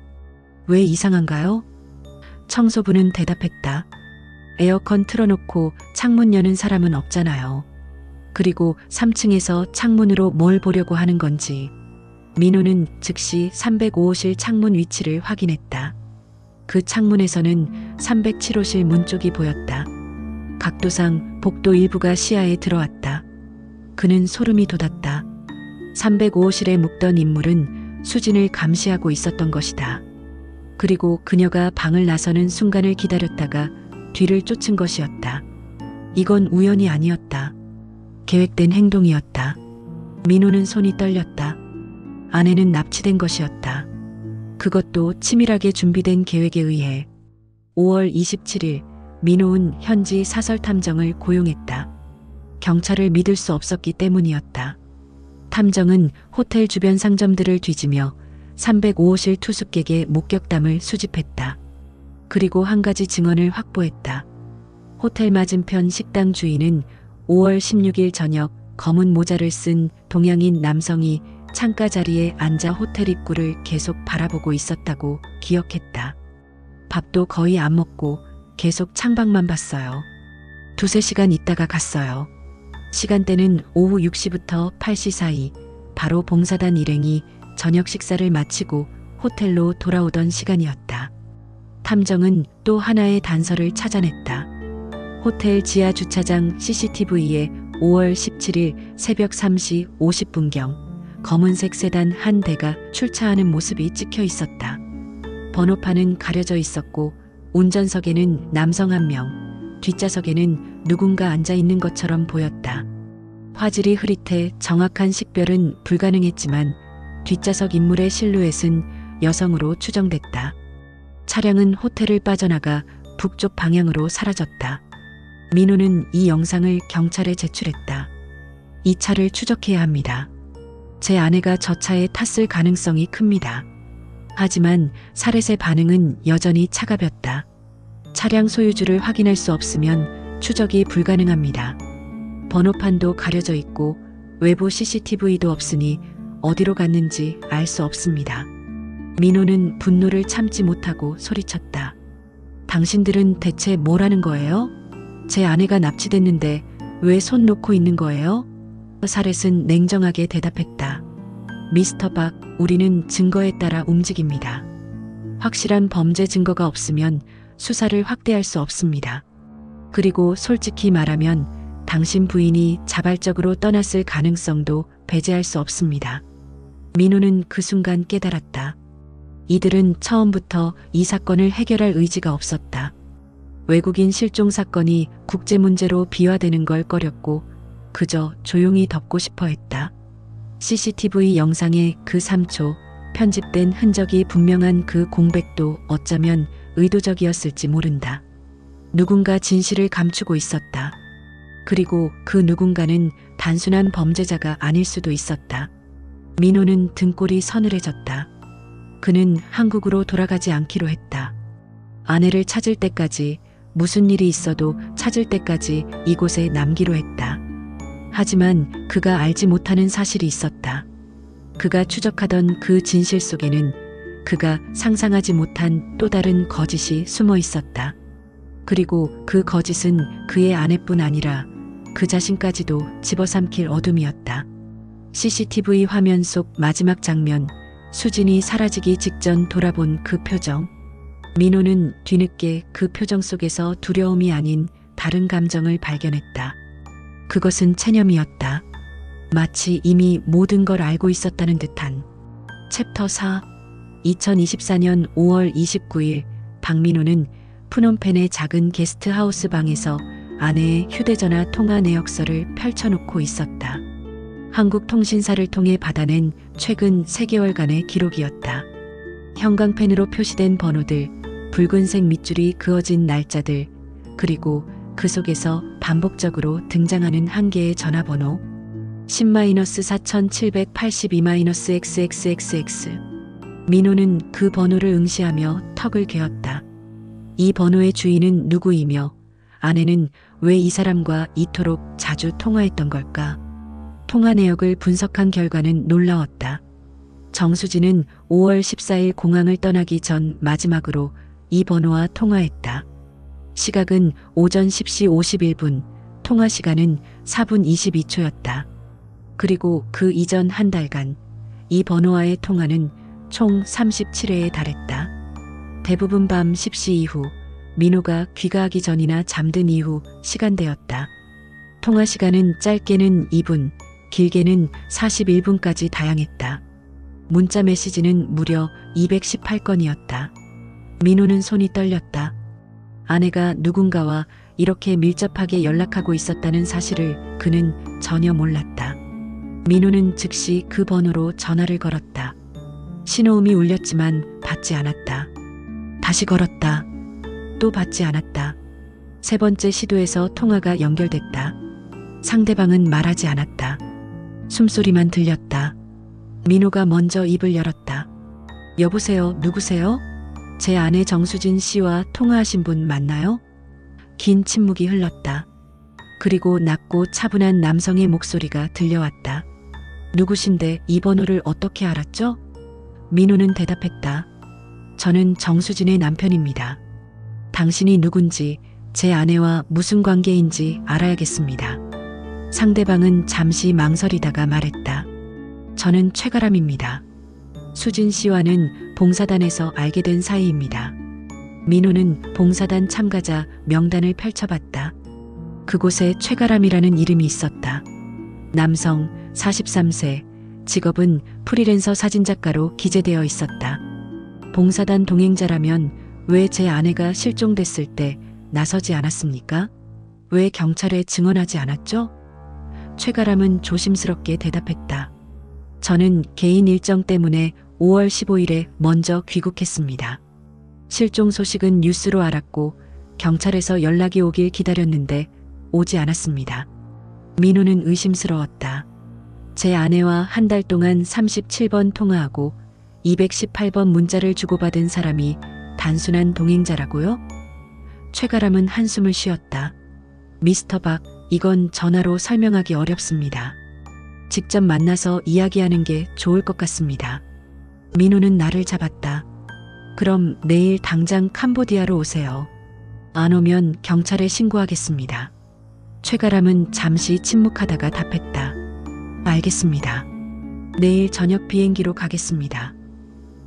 왜 이상한가요? 청소부는 대답했다. 에어컨 틀어놓고 창문 여는 사람은 없잖아요. 그리고 3층에서 창문으로 뭘 보려고 하는 건지. 민호는 즉시 305호실 창문 위치를 확인했다. 그 창문에서는 307호실 문 쪽이 보였다. 각도상 복도 일부가 시야에 들어왔다. 그는 소름이 돋았다. 305호실에 묵던 인물은 수진을 감시하고 있었던 것이다. 그리고 그녀가 방을 나서는 순간을 기다렸다가 뒤를 쫓은 것이었다. 이건 우연이 아니었다. 계획된 행동이었다. 민호는 손이 떨렸다. 아내는 납치된 것이었다. 그것도 치밀하게 준비된 계획에 의해. 5월 27일 민호는 현지 사설 탐정을 고용했다. 경찰을 믿을 수 없었기 때문이었다. 탐정은 호텔 주변 상점들을 뒤지며 305호실 투숙객의 목격담을 수집했다. 그리고 한 가지 증언을 확보했다. 호텔 맞은편 식당 주인은 5월 16일 저녁 검은 모자를 쓴 동양인 남성이 창가 자리에 앉아 호텔 입구를 계속 바라보고 있었다고 기억했다. 밥도 거의 안 먹고 계속 창밖만 봤어요. 2~3시간 있다가 갔어요. 시간대는 오후 6시부터 8시 사이, 바로 봉사단 일행이 저녁 식사를 마치고 호텔로 돌아오던 시간이었다. 탐정은 또 하나의 단서를 찾아냈다. 호텔 지하 주차장 CCTV에 5월 17일 새벽 3시 50분경 검은색 세단 한 대가 출차하는 모습이 찍혀 있었다. 번호판은 가려져 있었고 운전석에는 남성 1명, 뒷좌석에는 누군가 앉아 있는 것처럼 보였다. 화질이 흐릿해 정확한 식별은 불가능했지만 뒷좌석 인물의 실루엣은 여성으로 추정됐다. 차량은 호텔을 빠져나가 북쪽 방향으로 사라졌다. 민호는 이 영상을 경찰에 제출했다. 이 차를 추적해야 합니다. 제 아내가 저 차에 탔을 가능성이 큽니다. 하지만 사렛의 반응은 여전히 차가웠다. 차량 소유주를 확인할 수 없으면 추적이 불가능합니다. 번호판도 가려져 있고 외부 CCTV도 없으니 어디로 갔는지 알 수 없습니다. 민호는 분노를 참지 못하고 소리쳤다. 당신들은 대체 뭘 하는 거예요? 제 아내가 납치됐는데 왜 손 놓고 있는 거예요? 사렛은 냉정하게 대답했다. 미스터 박, 우리는 증거에 따라 움직입니다. 확실한 범죄 증거가 없으면 수사를 확대할 수 없습니다. 그리고 솔직히 말하면 당신 부인이 자발적으로 떠났을 가능성도 배제할 수 없습니다. 민호는 그 순간 깨달았다. 이들은 처음부터 이 사건을 해결할 의지가 없었다. 외국인 실종 사건이 국제 문제로 비화되는 걸 꺼렸고 그저 조용히 덮고 싶어 했다. CCTV 영상의 그 3초 편집된 흔적이 분명한 그 공백도 어쩌면 의도적이었을지 모른다. 누군가 진실을 감추고 있었다. 그리고 그 누군가는 단순한 범죄자가 아닐 수도 있었다. 민호는 등골이 서늘해졌다. 그는 한국으로 돌아가지 않기로 했다. 아내를 찾을 때까지, 무슨 일이 있어도 찾을 때까지 이곳에 남기로 했다. 하지만 그가 알지 못하는 사실이 있었다. 그가 추적하던 그 진실 속에는 그가 상상하지 못한 또 다른 거짓이 숨어 있었다. 그리고 그 거짓은 그의 아내뿐 아니라 그 자신까지도 집어삼킬 어둠이었다. CCTV 화면 속 마지막 장면, 수진이 사라지기 직전 돌아본 그 표정. 민호는 뒤늦게 그 표정 속에서 두려움이 아닌 다른 감정을 발견했다. 그것은 체념이었다. 마치 이미 모든 걸 알고 있었다는 듯한. 챕터 4. 2024년 5월 29일 박민호는 프놈펜의 작은 게스트하우스 방에서 아내의 휴대전화 통화 내역서를 펼쳐놓고 있었다. 한국통신사를 통해 받아낸 최근 3개월간의 기록이었다. 형광펜으로 표시된 번호들, 붉은색 밑줄이 그어진 날짜들, 그리고 그 속에서 반복적으로 등장하는 한 개의 전화번호 10-4782-XXXX. 민호는 그 번호를 응시하며 턱을 괴었다. 이 번호의 주인은 누구이며 아내는 왜 이 사람과 이토록 자주 통화했던 걸까? 통화 내역을 분석한 결과는 놀라웠다. 정수진은 5월 14일 공항을 떠나기 전 마지막으로 이 번호와 통화했다. 시각은 오전 10시 51분, 통화 시간은 4분 22초였다. 그리고 그 이전 한 달간 이 번호와의 통화는 총 37회에 달했다. 대부분 밤 10시 이후, 민호가 귀가하기 전이나 잠든 이후 시간대였다. 통화 시간은 짧게는 2분, 길게는 41분까지 다양했다. 문자 메시지는 무려 218건이었다. 민호는 손이 떨렸다. 아내가 누군가와 이렇게 밀접하게 연락하고 있었다는 사실을 그는 전혀 몰랐다. 민호는 즉시 그 번호로 전화를 걸었다. 신호음이 울렸지만 받지 않았다. 다시 걸었다. 또 받지 않았다. 세 번째 시도에서 통화가 연결됐다. 상대방은 말하지 않았다. 숨소리만 들렸다. 민호가 먼저 입을 열었다. 여보세요, 누구세요? 제 아내 정수진 씨와 통화하신 분 맞나요? 긴 침묵이 흘렀다. 그리고 낮고 차분한 남성의 목소리가 들려왔다. 누구신데 이 번호를 어떻게 알았죠? 민호는 대답했다. 저는 정수진의 남편입니다. 당신이 누군지, 제 아내와 무슨 관계인지 알아야겠습니다. 상대방은 잠시 망설이다가 말했다. 저는 최가람입니다. 수진 씨와는 봉사단에서 알게 된 사이입니다. 민호는 봉사단 참가자 명단을 펼쳐봤다. 그곳에 최가람이라는 이름이 있었다. 남성, 43세, 직업은 프리랜서 사진작가로 기재되어 있었다. 봉사단 동행자라면 왜 제 아내가 실종됐을 때 나서지 않았습니까? 왜 경찰에 증언하지 않았죠? 최가람은 조심스럽게 대답했다. 저는 개인 일정 때문에 5월 15일에 먼저 귀국했습니다. 실종 소식은 뉴스로 알았고 경찰에서 연락이 오길 기다렸는데 오지 않았습니다. 민호는 의심스러웠다. 제 아내와 한 달 동안 37번 통화하고 218번 문자를 주고받은 사람이 단순한 동행자라고요? 최가람은 한숨을 쉬었다. 미스터 박, 이건 전화로 설명하기 어렵습니다. 직접 만나서 이야기하는 게 좋을 것 같습니다. 민호는 나를 잡았다. 그럼 내일 당장 캄보디아로 오세요. 안 오면 경찰에 신고하겠습니다. 최가람은 잠시 침묵하다가 답했다. 알겠습니다. 내일 저녁 비행기로 가겠습니다.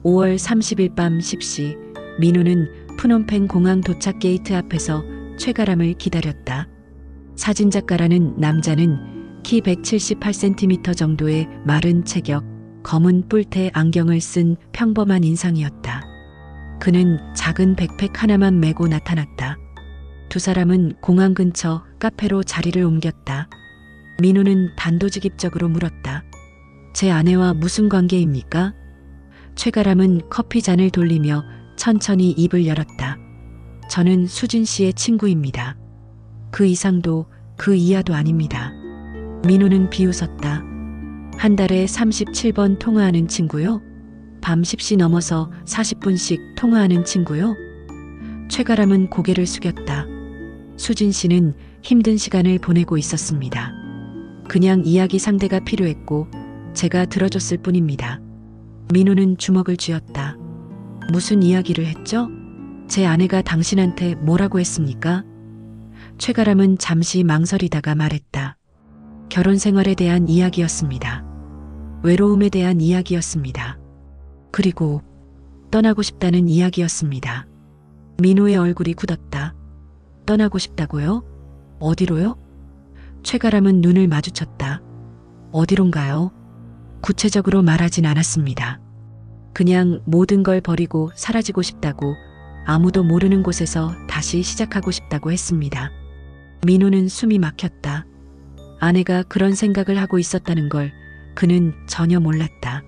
5월 30일 밤 10시 민호는 푸놈펜 공항 도착 게이트 앞에서 최가람을 기다렸다. 사진작가라는 남자는 키 178cm 정도의 마른 체격, 검은 뿔테 안경을 쓴 평범한 인상이었다. 그는 작은 백팩 하나만 메고 나타났다. 두 사람은 공항 근처 카페로 자리를 옮겼다. 민호는 단도직입적으로 물었다. 제 아내와 무슨 관계입니까? 최가람은 커피 잔을 돌리며 천천히 입을 열었다. 저는 수진 씨의 친구입니다. 그 이상도 그 이하도 아닙니다. 민호는 비웃었다. 한 달에 37번 통화하는 친구요? 밤 10시 넘어서 40분씩 통화하는 친구요? 최가람은 고개를 숙였다. 수진 씨는 힘든 시간을 보내고 있었습니다. 그냥 이야기 상대가 필요했고 제가 들어줬을 뿐입니다. 민호는 주먹을 쥐었다. 무슨 이야기를 했죠? 제 아내가 당신한테 뭐라고 했습니까? 최가람은 잠시 망설이다가 말했다. 결혼 생활에 대한 이야기였습니다. 외로움에 대한 이야기였습니다. 그리고 떠나고 싶다는 이야기였습니다. 민호의 얼굴이 굳었다. 떠나고 싶다고요? 어디로요? 최가람은 눈을 마주쳤다. 어디론가요? 구체적으로 말하진 않았습니다. 그냥 모든 걸 버리고 사라지고 싶다고, 아무도 모르는 곳에서 다시 시작하고 싶다고 했습니다. 민호는 숨이 막혔다. 아내가 그런 생각을 하고 있었다는 걸 그는 전혀 몰랐다.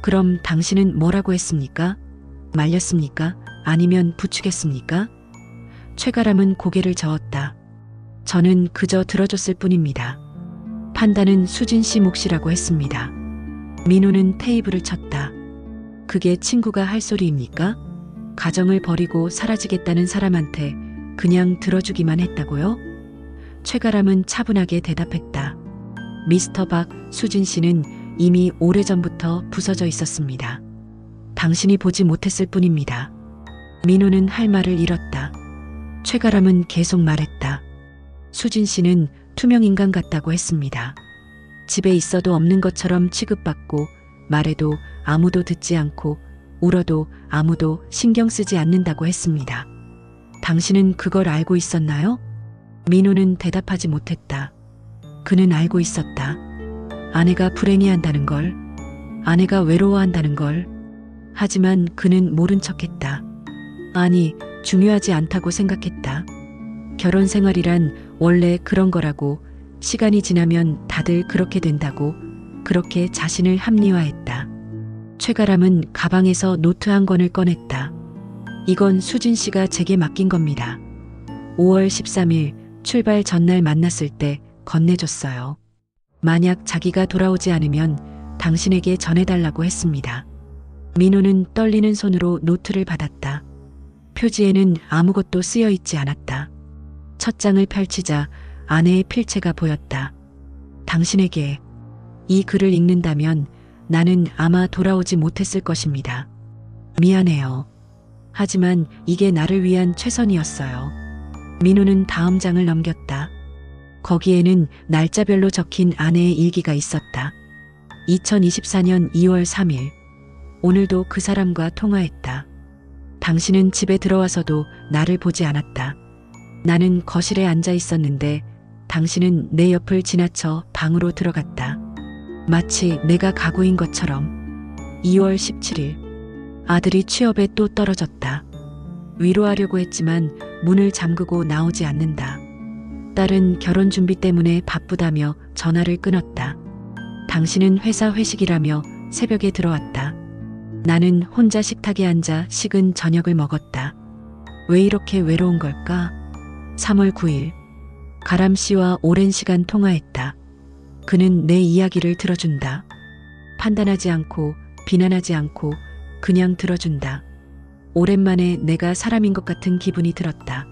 그럼 당신은 뭐라고 했습니까? 말렸습니까? 아니면 부추겼습니까? 최가람은 고개를 저었다. 저는 그저 들어줬을 뿐입니다. 판단은 수진 씨 몫이라고 했습니다. 민호는 테이블을 쳤다. 그게 친구가 할 소리입니까? 가정을 버리고 사라지겠다는 사람한테 그냥 들어주기만 했다고요? 최가람은 차분하게 대답했다. 미스터 박, 수진 씨는 이미 오래전부터 부서져 있었습니다. 당신이 보지 못했을 뿐입니다. 민호는 할 말을 잃었다. 최가람은 계속 말했다. 수진 씨는 투명인간 같다고 했습니다. 집에 있어도 없는 것처럼 취급받고, 말해도 아무도 듣지 않고, 울어도 아무도 신경 쓰지 않는다고 했습니다. 당신은 그걸 알고 있었나요? 민호는 대답하지 못했다. 그는 알고 있었다. 아내가 불행해한다는 걸, 아내가 외로워한다는 걸. 하지만 그는 모른 척했다. 아니, 중요하지 않다고 생각했다. 결혼 생활이란 원래 그런 거라고, 시간이 지나면 다들 그렇게 된다고, 그렇게 자신을 합리화했다. 최가람은 가방에서 노트 한 권을 꺼냈다. 이건 수진 씨가 제게 맡긴 겁니다. 5월 13일 출발 전날 만났을 때 건네줬어요. 만약 자기가 돌아오지 않으면 당신에게 전해달라고 했습니다. 민호는 떨리는 손으로 노트를 받았다. 표지에는 아무것도 쓰여 있지 않았다. 첫 장을 펼치자 아내의 필체가 보였다. 당신에게 이 글을 읽는다면 나는 아마 돌아오지 못했을 것입니다. 미안해요. 하지만 이게 나를 위한 최선이었어요. 민호는 다음 장을 넘겼다. 거기에는 날짜별로 적힌 아내의 일기가 있었다. 2024년 2월 3일. 오늘도 그 사람과 통화했다. 당신은 집에 들어와서도 나를 보지 않았다. 나는 거실에 앉아 있었는데 당신은 내 옆을 지나쳐 방으로 들어갔다. 마치 내가 가구인 것처럼. 2월 17일. 아들이 취업에 또 떨어졌다. 위로하려고 했지만 문을 잠그고 나오지 않는다. 딸은 결혼 준비 때문에 바쁘다며 전화를 끊었다. 당신은 회사 회식이라며 새벽에 들어왔다. 나는 혼자 식탁에 앉아 식은 저녁을 먹었다. 왜 이렇게 외로운 걸까? 3월 9일. 가람 씨와 오랜 시간 통화했다. 그는 내 이야기를 들어준다. 판단하지 않고 비난하지 않고 그냥 들어준다. 오랜만에 내가 사람인 것 같은 기분이 들었다.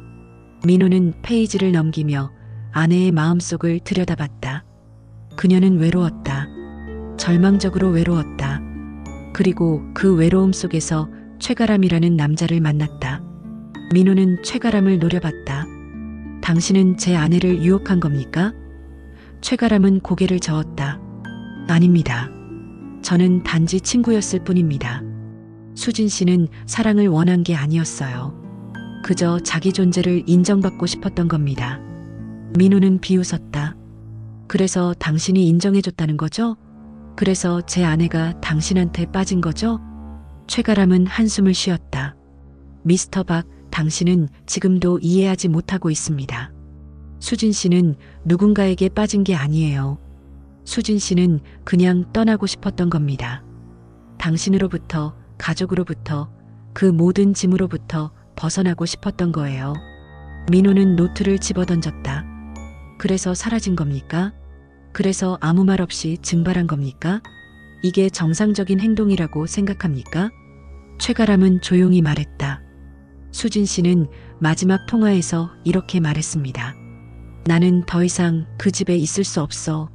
민호는 페이지를 넘기며 아내의 마음속을 들여다봤다. 그녀는 외로웠다. 절망적으로 외로웠다. 그리고 그 외로움 속에서 최가람이라는 남자를 만났다. 민호는 최가람을 노려봤다. 당신은 제 아내를 유혹한 겁니까? 최가람은 고개를 저었다. 아닙니다. 저는 단지 친구였을 뿐입니다. 수진 씨는 사랑을 원한 게 아니었어요. 그저 자기 존재를 인정받고 싶었던 겁니다. 민호는 비웃었다. 그래서 당신이 인정해줬다는 거죠? 그래서 제 아내가 당신한테 빠진 거죠? 최가람은 한숨을 쉬었다. 미스터 박, 당신은 지금도 이해하지 못하고 있습니다. 수진 씨는 누군가에게 빠진 게 아니에요. 수진 씨는 그냥 떠나고 싶었던 겁니다. 당신으로부터, 가족으로부터, 그 모든 짐으로부터 벗어나고 싶었던 거예요. 민호는 노트를 집어던졌다. 그래서 사라진 겁니까? 그래서 아무 말 없이 증발한 겁니까? 이게 정상적인 행동이라고 생각합니까? 최가람은 조용히 말했다. 수진 씨는 마지막 통화에서 이렇게 말했습니다. 나는 더 이상 그 집에 있을 수 없어.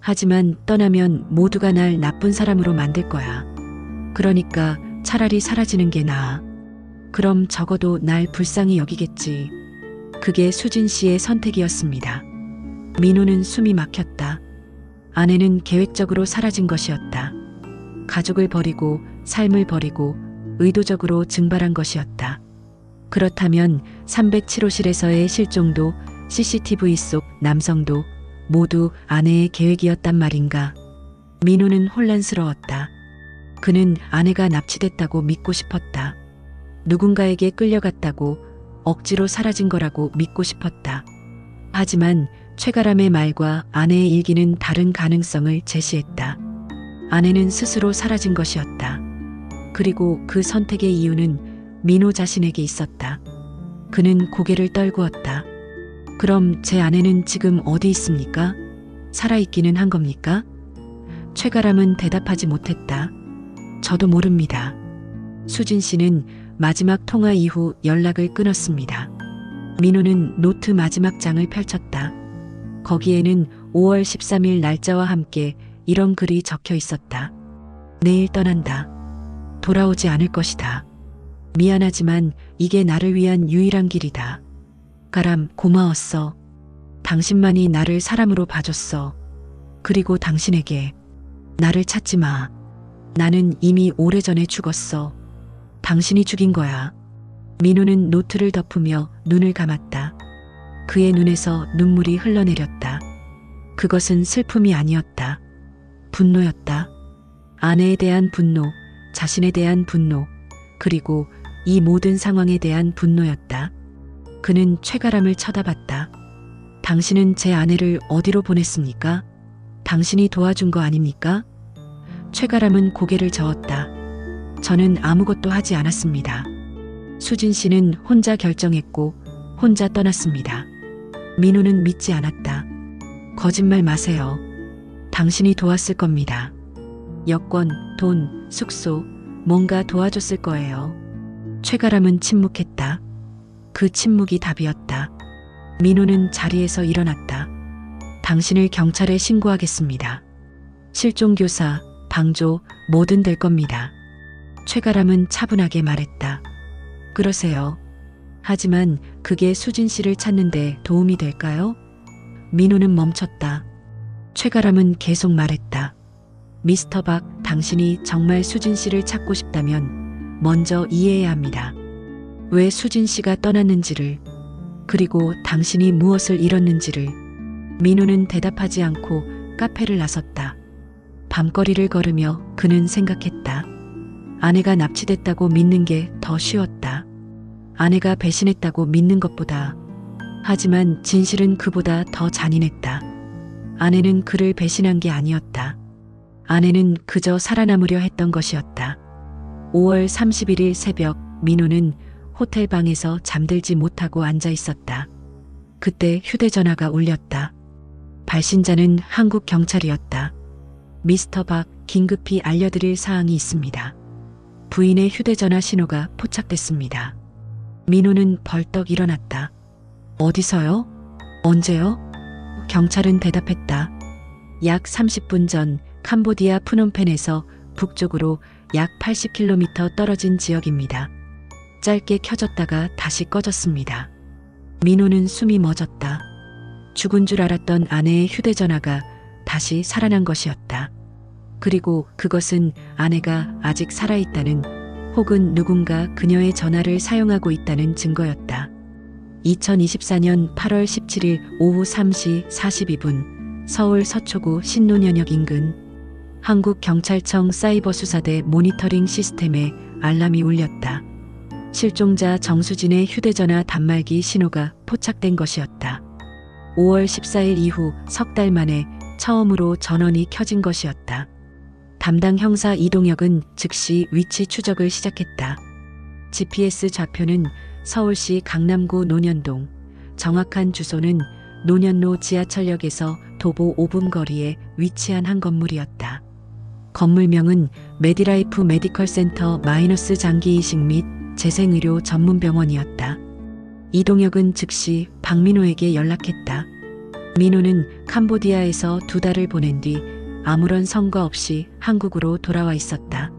하지만 떠나면 모두가 날 나쁜 사람으로 만들 거야. 그러니까 차라리 사라지는 게 나아. 그럼 적어도 날 불쌍히 여기겠지. 그게 수진 씨의 선택이었습니다. 민호는 숨이 막혔다. 아내는 계획적으로 사라진 것이었다. 가족을 버리고 삶을 버리고 의도적으로 증발한 것이었다. 그렇다면 307호실에서의 실종도 CCTV 속 남성도 모두 아내의 계획이었단 말인가? 민호는 혼란스러웠다. 그는 아내가 납치됐다고 믿고 싶었다. 누군가에게 끌려갔다고 억지로 사라진 거라고 믿고 싶었다. 하지만 최가람의 말과 아내의 일기는 다른 가능성을 제시했다. 아내는 스스로 사라진 것이었다. 그리고 그 선택의 이유는 민호 자신에게 있었다. 그는 고개를 떨구었다. 그럼 제 아내는 지금 어디 있습니까? 살아있기는 한 겁니까? 최가람은 대답하지 못했다. 저도 모릅니다. 수진 씨는 마지막 통화 이후 연락을 끊었습니다. 민호는 노트 마지막 장을 펼쳤다. 거기에는 5월 13일 날짜와 함께 이런 글이 적혀 있었다. 내일 떠난다. 돌아오지 않을 것이다. 미안하지만 이게 나를 위한 유일한 길이다. 가람, 고마웠어. 당신만이 나를 사람으로 봐줬어. 그리고 당신에게 나를 찾지 마. 나는 이미 오래전에 죽었어. 당신이 죽인 거야. 민호는 노트를 덮으며 눈을 감았다. 그의 눈에서 눈물이 흘러내렸다. 그것은 슬픔이 아니었다. 분노였다. 아내에 대한 분노, 자신에 대한 분노, 그리고 이 모든 상황에 대한 분노였다. 그는 최가람을 쳐다봤다. 당신은 제 아내를 어디로 보냈습니까? 당신이 도와준 거 아닙니까? 최가람은 고개를 저었다. 저는 아무것도 하지 않았습니다. 수진 씨는 혼자 결정했고 혼자 떠났습니다. 민호는 믿지 않았다. 거짓말 마세요. 당신이 도왔을 겁니다. 여권, 돈, 숙소, 뭔가 도와줬을 거예요. 최가람은 침묵했다. 그 침묵이 답이었다. 민호는 자리에서 일어났다. 당신을 경찰에 신고하겠습니다. 실종교사, 방조, 뭐든 될 겁니다. 최가람은 차분하게 말했다. 그러세요. 하지만 그게 수진 씨를 찾는데 도움이 될까요? 민호는 멈췄다. 최가람은 계속 말했다. 미스터 박, 당신이 정말 수진 씨를 찾고 싶다면 먼저 이해해야 합니다. 왜 수진 씨가 떠났는지를, 그리고 당신이 무엇을 잃었는지를. 민호는 대답하지 않고 카페를 나섰다. 밤거리를 걸으며 그는 생각했다. 아내가 납치됐다고 믿는 게 더 쉬웠다. 아내가 배신했다고 믿는 것보다. 하지만 진실은 그보다 더 잔인했다. 아내는 그를 배신한 게 아니었다. 아내는 그저 살아남으려 했던 것이었다. 5월 31일 새벽 민호는 호텔 방에서 잠들지 못하고 앉아 있었다. 그때 휴대전화가 울렸다. 발신자는 한국 경찰이었다. 미스터 박, 긴급히 알려드릴 사항이 있습니다. 부인의 휴대전화 신호가 포착됐습니다. 민호는 벌떡 일어났다. 어디서요? 언제요? 경찰은 대답했다. 약 30분 전 캄보디아 프놈펜에서 북쪽으로 약 80km 떨어진 지역입니다. 짧게 켜졌다가 다시 꺼졌습니다. 민호는 숨이 멎었다. 죽은 줄 알았던 아내의 휴대전화가 다시 살아난 것이었다. 그리고 그것은 아내가 아직 살아있다는, 혹은 누군가 그녀의 전화를 사용하고 있다는 증거였다. 2024년 8월 17일 오후 3시 42분 서울 서초구 신논현역 인근 한국경찰청 사이버수사대 모니터링 시스템에 알람이 울렸다. 실종자 정수진의 휴대전화 단말기 신호가 포착된 것이었다. 5월 14일 이후 석 달 만에 처음으로 전원이 켜진 것이었다. 담당 형사 이동혁은 즉시 위치 추적을 시작했다. GPS 좌표는 서울시 강남구 논현동, 정확한 주소는 논현로 지하철역에서 도보 5분 거리에 위치한 한 건물이었다. 건물명은 메디라이프 메디컬센터 마이너스 장기 이식 및 재생의료 전문병원이었다. 이동혁은 즉시 박민호에게 연락했다. 민호는 캄보디아에서 2달을 보낸 뒤 아무런 성과 없이 한국으로 돌아와 있었다.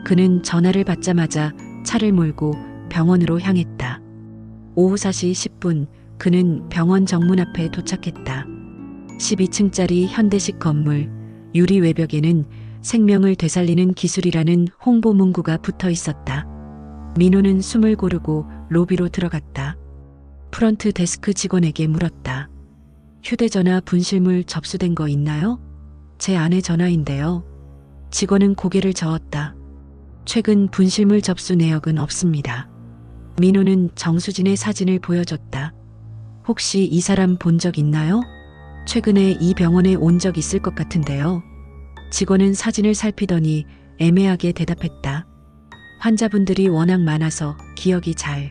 그는 전화를 받자마자 차를 몰고 병원으로 향했다. 오후 4시 10분 그는 병원 정문 앞에 도착했다. 12층짜리 현대식 건물, 유리 외벽에는 생명을 되살리는 기술이라는 홍보 문구가 붙어 있었다. 민호는 숨을 고르고 로비로 들어갔다. 프런트 데스크 직원에게 물었다. 휴대전화 분실물 접수된 거 있나요? 제 아내 전화인데요. 직원은 고개를 저었다. 최근 분실물 접수 내역은 없습니다. 민호는 정수진의 사진을 보여줬다. 혹시 이 사람 본 적 있나요? 최근에 이 병원에 온 적 있을 것 같은데요. 직원은 사진을 살피더니 애매하게 대답했다. 환자분들이 워낙 많아서 기억이 잘.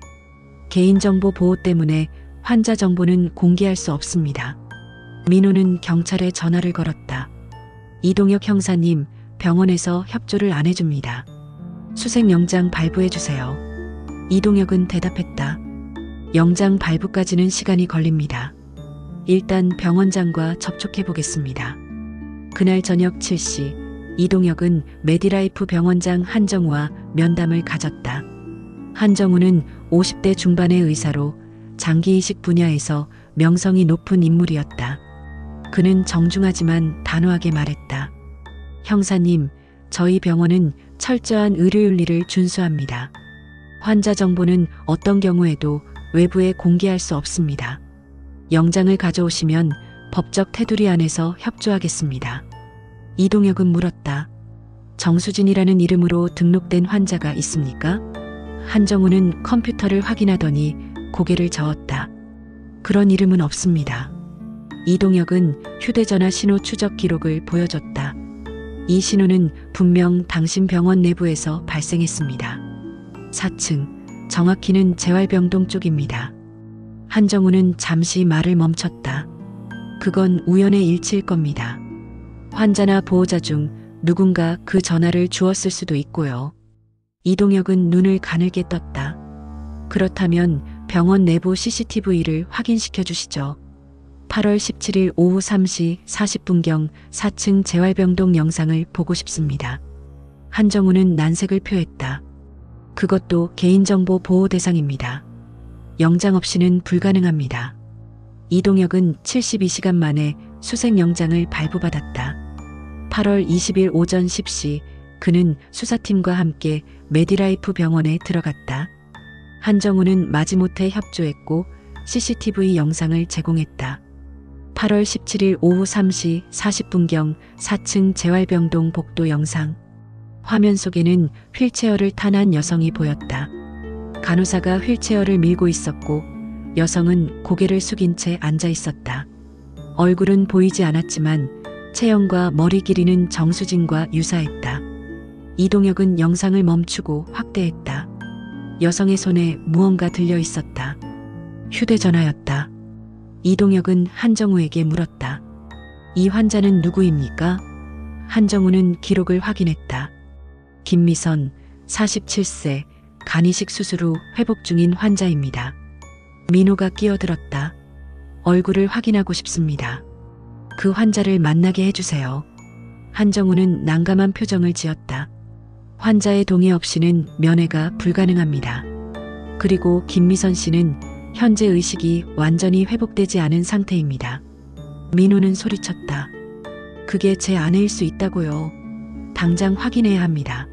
개인정보 보호 때문에 환자 정보는 공개할 수 없습니다. 민호는 경찰에 전화를 걸었다. 이동혁 형사님, 병원에서 협조를 안 해줍니다. 수색영장 발부해주세요. 이동혁은 대답했다. 영장 발부까지는 시간이 걸립니다. 일단 병원장과 접촉해보겠습니다. 그날 저녁 7시, 이동혁은 메디라이프 병원장 한정우와 면담을 가졌다. 한정우는 50대 중반의 의사로 장기이식 분야에서 명성이 높은 인물이었다. 그는 정중하지만 단호하게 말했다. 형사님, 저희 병원은 철저한 의료윤리를 준수합니다. 환자 정보는 어떤 경우에도 외부에 공개할 수 없습니다. 영장을 가져오시면 법적 테두리 안에서 협조하겠습니다. 이동혁은 물었다. 정수진이라는 이름으로 등록된 환자가 있습니까? 한정우는 컴퓨터를 확인하더니 고개를 저었다. 그런 이름은 없습니다. 이동혁은 휴대전화 신호 추적 기록을 보여줬다. 이 신호는 분명 당신 병원 내부에서 발생했습니다. 4층, 정확히는 재활병동 쪽입니다. 한정우는 잠시 말을 멈췄다. 그건 우연의 일치일 겁니다. 환자나 보호자 중 누군가 그 전화를 주었을 수도 있고요. 이동혁은 눈을 가늘게 떴다. 그렇다면 병원 내부 CCTV를 확인시켜 주시죠. 8월 17일 오후 3시 40분경 4층 재활병동 영상을 보고 싶습니다. 한정우는 난색을 표했다. 그것도 개인정보 보호 대상입니다. 영장 없이는 불가능합니다. 이동혁은 72시간 만에 수색영장을 발부받았다. 8월 20일 오전 10시 그는 수사팀과 함께 메디라이프 병원에 들어갔다. 한정우는 마지못해 협조했고 CCTV 영상을 제공했다. 8월 17일 오후 3시 40분경 4층 재활병동 복도 영상. 화면 속에는 휠체어를 탄 한 여성이 보였다. 간호사가 휠체어를 밀고 있었고 여성은 고개를 숙인 채 앉아 있었다. 얼굴은 보이지 않았지만 체형과 머리 길이는 정수진과 유사했다. 이동혁은 영상을 멈추고 확대했다. 여성의 손에 무언가 들려 있었다. 휴대전화였다. 이동혁은 한정우에게 물었다. 이 환자는 누구입니까? 한정우는 기록을 확인했다. 김미선, 47세, 간이식 수술 후 회복 중인 환자입니다. 민호가 끼어들었다. 얼굴을 확인하고 싶습니다. 그 환자를 만나게 해주세요. 한정우는 난감한 표정을 지었다. 환자의 동의 없이는 면회가 불가능합니다. 그리고 김미선 씨는 현재 의식이 완전히 회복되지 않은 상태입니다. 민호는 소리쳤다. 그게 제 아내일 수 있다고요. 당장 확인해야 합니다.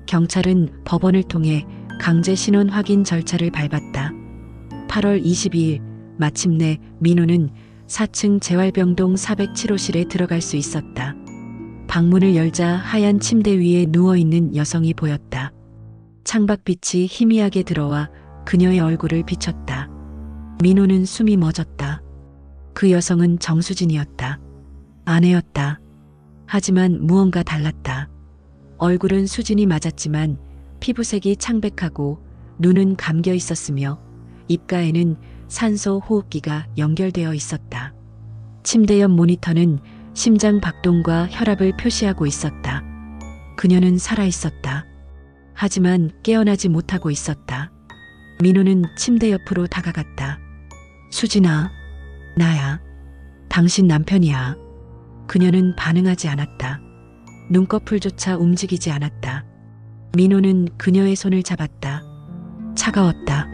경찰은 법원을 통해 강제 신원 확인 절차를 밟았다. 8월 22일 마침내 민호는 4층 재활병동 407호실에 들어갈 수 있었다. 방문을 열자 하얀 침대 위에 누워있는 여성이 보였다. 창밖빛이 희미하게 들어와 그녀의 얼굴을 비췄다. 민호는 숨이 멎었다. 그 여성은 정수진이었다. 아내였다. 하지만 무언가 달랐다. 얼굴은 수진이 맞았지만 피부색이 창백하고 눈은 감겨 있었으며 입가에는 산소 호흡기가 연결되어 있었다. 침대 옆 모니터는 심장 박동과 혈압을 표시하고 있었다. 그녀는 살아 있었다. 하지만 깨어나지 못하고 있었다. 민호는 침대 옆으로 다가갔다. 수진아, 나야. 당신 남편이야. 그녀는 반응하지 않았다. 눈꺼풀조차 움직이지 않았다. 민호는 그녀의 손을 잡았다. 차가웠다.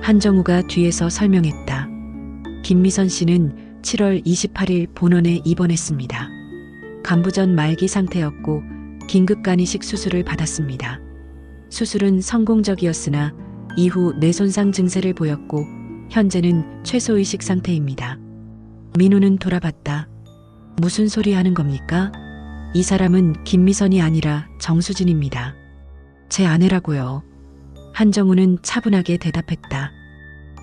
한정우가 뒤에서 설명했다. 김미선 씨는 7월 28일 본원에 입원했습니다. 간부전 말기 상태였고 긴급간이식 수술을 받았습니다. 수술은 성공적이었으나 이후 뇌손상 증세를 보였고 현재는 최소의식 상태입니다. 민호는 돌아봤다. 무슨 소리 하는 겁니까? 이 사람은 김미선이 아니라 정수진입니다. 제 아내라고요. 한정우는 차분하게 대답했다.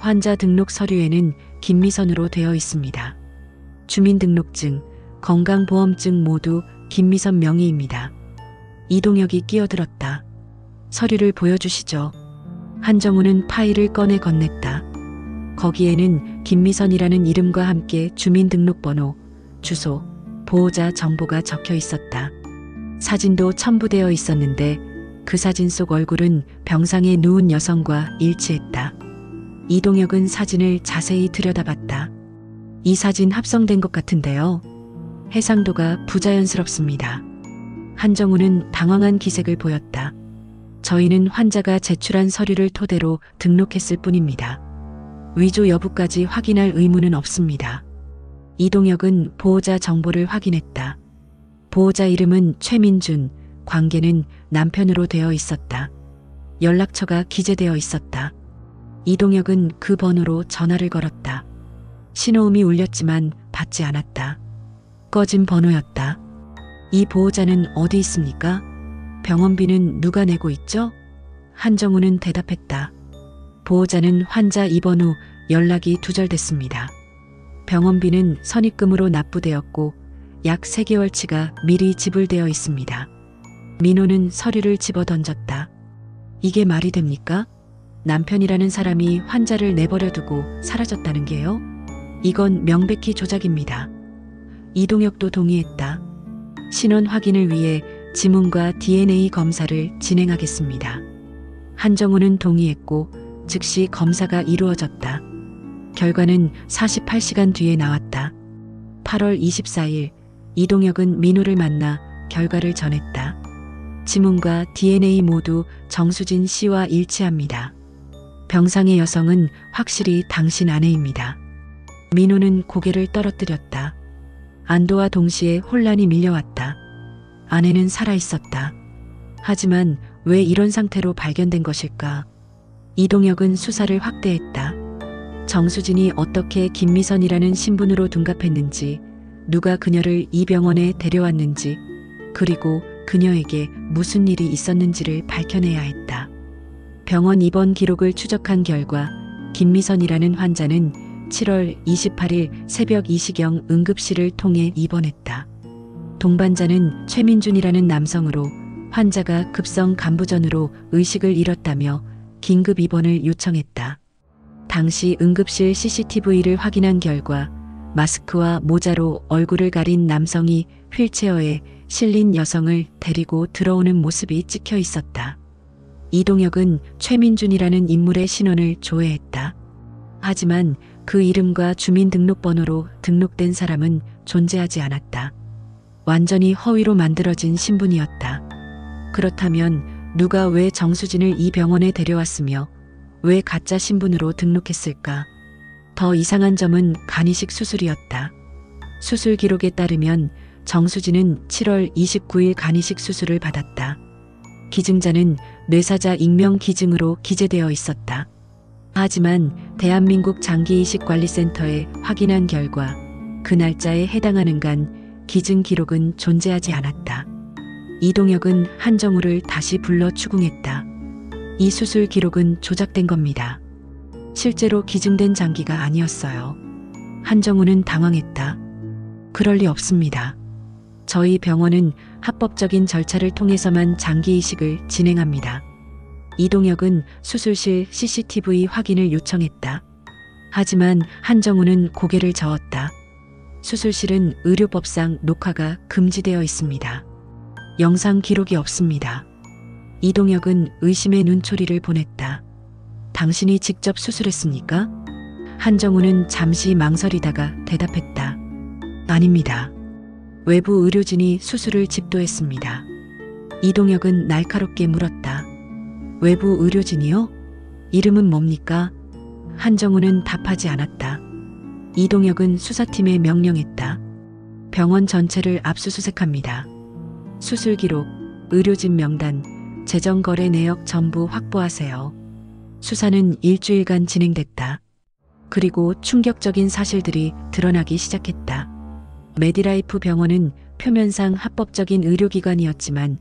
환자 등록 서류에는 김미선으로 되어 있습니다. 주민등록증, 건강보험증 모두 김미선 명의입니다. 이동혁이 끼어들었다. 서류를 보여주시죠. 한정우는 파일을 꺼내 건넸다. 거기에는 김미선이라는 이름과 함께 주민등록번호, 주소, 보호자 정보가 적혀 있었다. 사진도 첨부되어 있었는데 그 사진 속 얼굴은 병상에 누운 여성과 일치했다. 이동혁은 사진을 자세히 들여다봤다. 이 사진 합성된 것 같은데요. 해상도가 부자연스럽습니다. 한정우는 당황한 기색을 보였다. 저희는 환자가 제출한 서류를 토대로 등록했을 뿐입니다. 위조 여부까지 확인할 의무는 없습니다. 이동혁은 보호자 정보를 확인했다. 보호자 이름은 최민준, 관계는 남편으로 되어 있었다. 연락처가 기재되어 있었다. 이동혁은 그 번호로 전화를 걸었다. 신호음이 울렸지만 받지 않았다. 꺼진 번호였다. 이 보호자는 어디 있습니까? 병원비는 누가 내고 있죠? 한정우는 대답했다. 보호자는 환자 입원 후 연락이 두절됐습니다. 병원비는 선입금으로 납부되었고 약 3개월치가 미리 지불되어 있습니다. 민호는 서류를 집어 던졌다. 이게 말이 됩니까? 남편이라는 사람이 환자를 내버려 두고 사라졌다는 게요? 이건 명백히 조작입니다. 이동혁도 동의했다. 신원 확인을 위해 지문과 DNA 검사를 진행하겠습니다. 한정우는 동의했고 즉시 검사가 이루어졌다. 결과는 48시간 뒤에 나왔다. 8월 24일 이동혁은 민호를 만나 결과를 전했다. 지문과 DNA 모두 정수진 씨와 일치합니다. 병상의 여성은 확실히 당신 아내입니다. 민호는 고개를 떨어뜨렸다. 안도와 동시에 혼란이 밀려왔다. 아내는 살아있었다. 하지만 왜 이런 상태로 발견된 것일까? 이동혁은 수사를 확대했다. 정수진이 어떻게 김미선이라는 신분으로 둔갑했는지, 누가 그녀를 이 병원에 데려왔는지, 그리고 그녀에게 무슨 일이 있었는지를 밝혀내야 했다. 병원 입원 기록을 추적한 결과 김미선이라는 환자는 7월 28일 새벽 2시경 응급실을 통해 입원했다. 동반자는 최민준이라는 남성으로 환자가 급성 간부전으로 의식을 잃었다며 긴급 입원을 요청했다. 당시 응급실 CCTV를 확인한 결과 마스크와 모자로 얼굴을 가린 남성이 휠체어에 실린 여성을 데리고 들어오는 모습이 찍혀 있었다. 이동혁은 최민준이라는 인물의 신원을 조회했다. 하지만 그 이름과 주민등록번호로 등록된 사람은 존재하지 않았다. 완전히 허위로 만들어진 신분이었다. 그렇다면 누가 왜 정수진을 이 병원에 데려왔으며 왜 가짜 신분으로 등록했을까? 더 이상한 점은 간이식 수술이었다. 수술 기록에 따르면 정수진은 7월 29일 간이식 수술을 받았다. 기증자는 뇌사자 익명 기증으로 기재되어 있었다. 하지만 대한민국 장기이식관리센터에 확인한 결과 그 날짜에 해당하는 간 기증 기록은 존재하지 않았다. 이동혁은 한정우를 다시 불러 추궁했다. 이 수술 기록은 조작된 겁니다. 실제로 기증된 장기가 아니었어요. 한정우는 당황했다. 그럴 리 없습니다. 저희 병원은 합법적인 절차를 통해서만 장기 이식을 진행합니다. 이동혁은 수술실 CCTV 확인을 요청했다. 하지만 한정우는 고개를 저었다. 수술실은 의료법상 녹화가 금지되어 있습니다. 영상 기록이 없습니다. 이동혁은 의심의 눈초리를 보냈다. 당신이 직접 수술했습니까? 한정우는 잠시 망설이다가 대답했다. 아닙니다. 외부 의료진이 수술을 집도했습니다. 이동혁은 날카롭게 물었다. 외부 의료진이요? 이름은 뭡니까? 한정우는 답하지 않았다. 이동혁은 수사팀에 명령했다. 병원 전체를 압수수색합니다. 수술 기록, 의료진 명단, 재정거래 내역 전부 확보하세요. 수사는 일주일간 진행됐다. 그리고 충격적인 사실들이 드러나기 시작했다. 메디라이프 병원은 표면상 합법적인 의료기관이었지만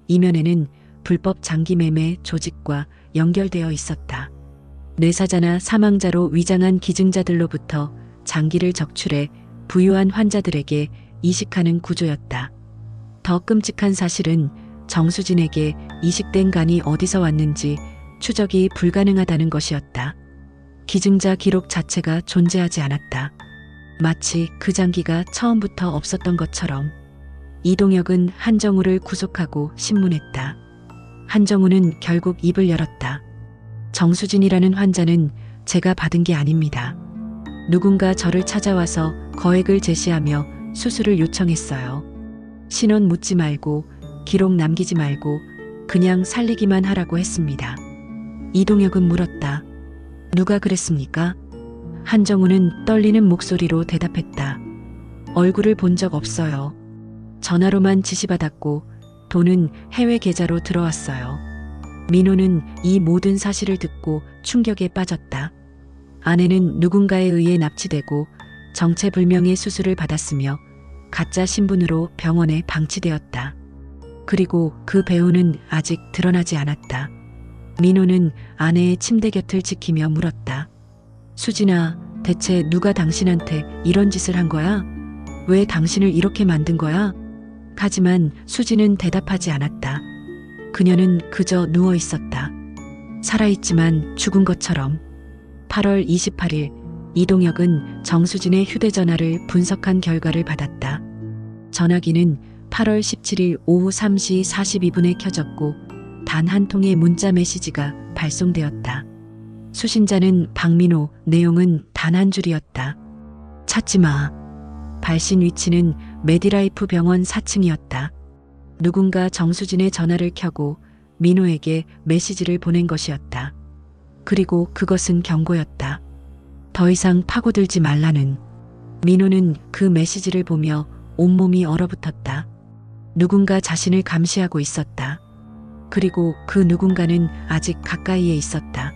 이면에는 불법 장기 매매 조직과 연결되어 있었다. 뇌사자나 사망자로 위장한 기증자들로부터 장기를 적출해 부유한 환자들에게 이식하는 구조였다. 더 끔찍한 사실은 정수진에게 이식된 간이 어디서 왔는지 추적이 불가능하다는 것이었다. 기증자 기록 자체가 존재하지 않았다. 마치 그 장기가 처음부터 없었던 것처럼. 이동혁은 한정우를 구속하고 신문했다. 한정우는 결국 입을 열었다. 정수진이라는 환자는 제가 받은 게 아닙니다. 누군가 저를 찾아와서 거액을 제시하며 수술을 요청했어요. 신원 묻지 말고 기록 남기지 말고 그냥 살리기만 하라고 했습니다. 이동혁은 물었다. 누가 그랬습니까? 한정우는 떨리는 목소리로 대답했다. 얼굴을 본 적 없어요. 전화로만 지시받았고 돈은 해외 계좌로 들어왔어요. 민호는 이 모든 사실을 듣고 충격에 빠졌다. 아내는 누군가에 의해 납치되고 정체불명의 수술을 받았으며 가짜 신분으로 병원에 방치되었다. 그리고 그 배우는 아직 드러나지 않았다. 민호는 아내의 침대 곁을 지키며 물었다. 수진아, 대체 누가 당신한테 이런 짓을 한 거야? 왜 당신을 이렇게 만든 거야? 하지만 수진은 대답하지 않았다. 그녀는 그저 누워 있었다. 살아있지만 죽은 것처럼. 8월 28일 이동혁은 정수진의 휴대전화를 분석한 결과를 받았다. 전화기는 8월 17일 오후 3시 42분에 켜졌고 단 한 통의 문자 메시지가 발송되었다. 수신자는 박민호, 내용은 단 한 줄이었다. 찾지 마. 발신 위치는 메디라이프 병원 4층이었다. 누군가 정수진의 전화를 켜고 민호에게 메시지를 보낸 것이었다. 그리고 그것은 경고였다. 더 이상 파고들지 말라는. 민호는 그 메시지를 보며 온몸이 얼어붙었다. 누군가 자신을 감시하고 있었다. 그리고 그 누군가는 아직 가까이에 있었다.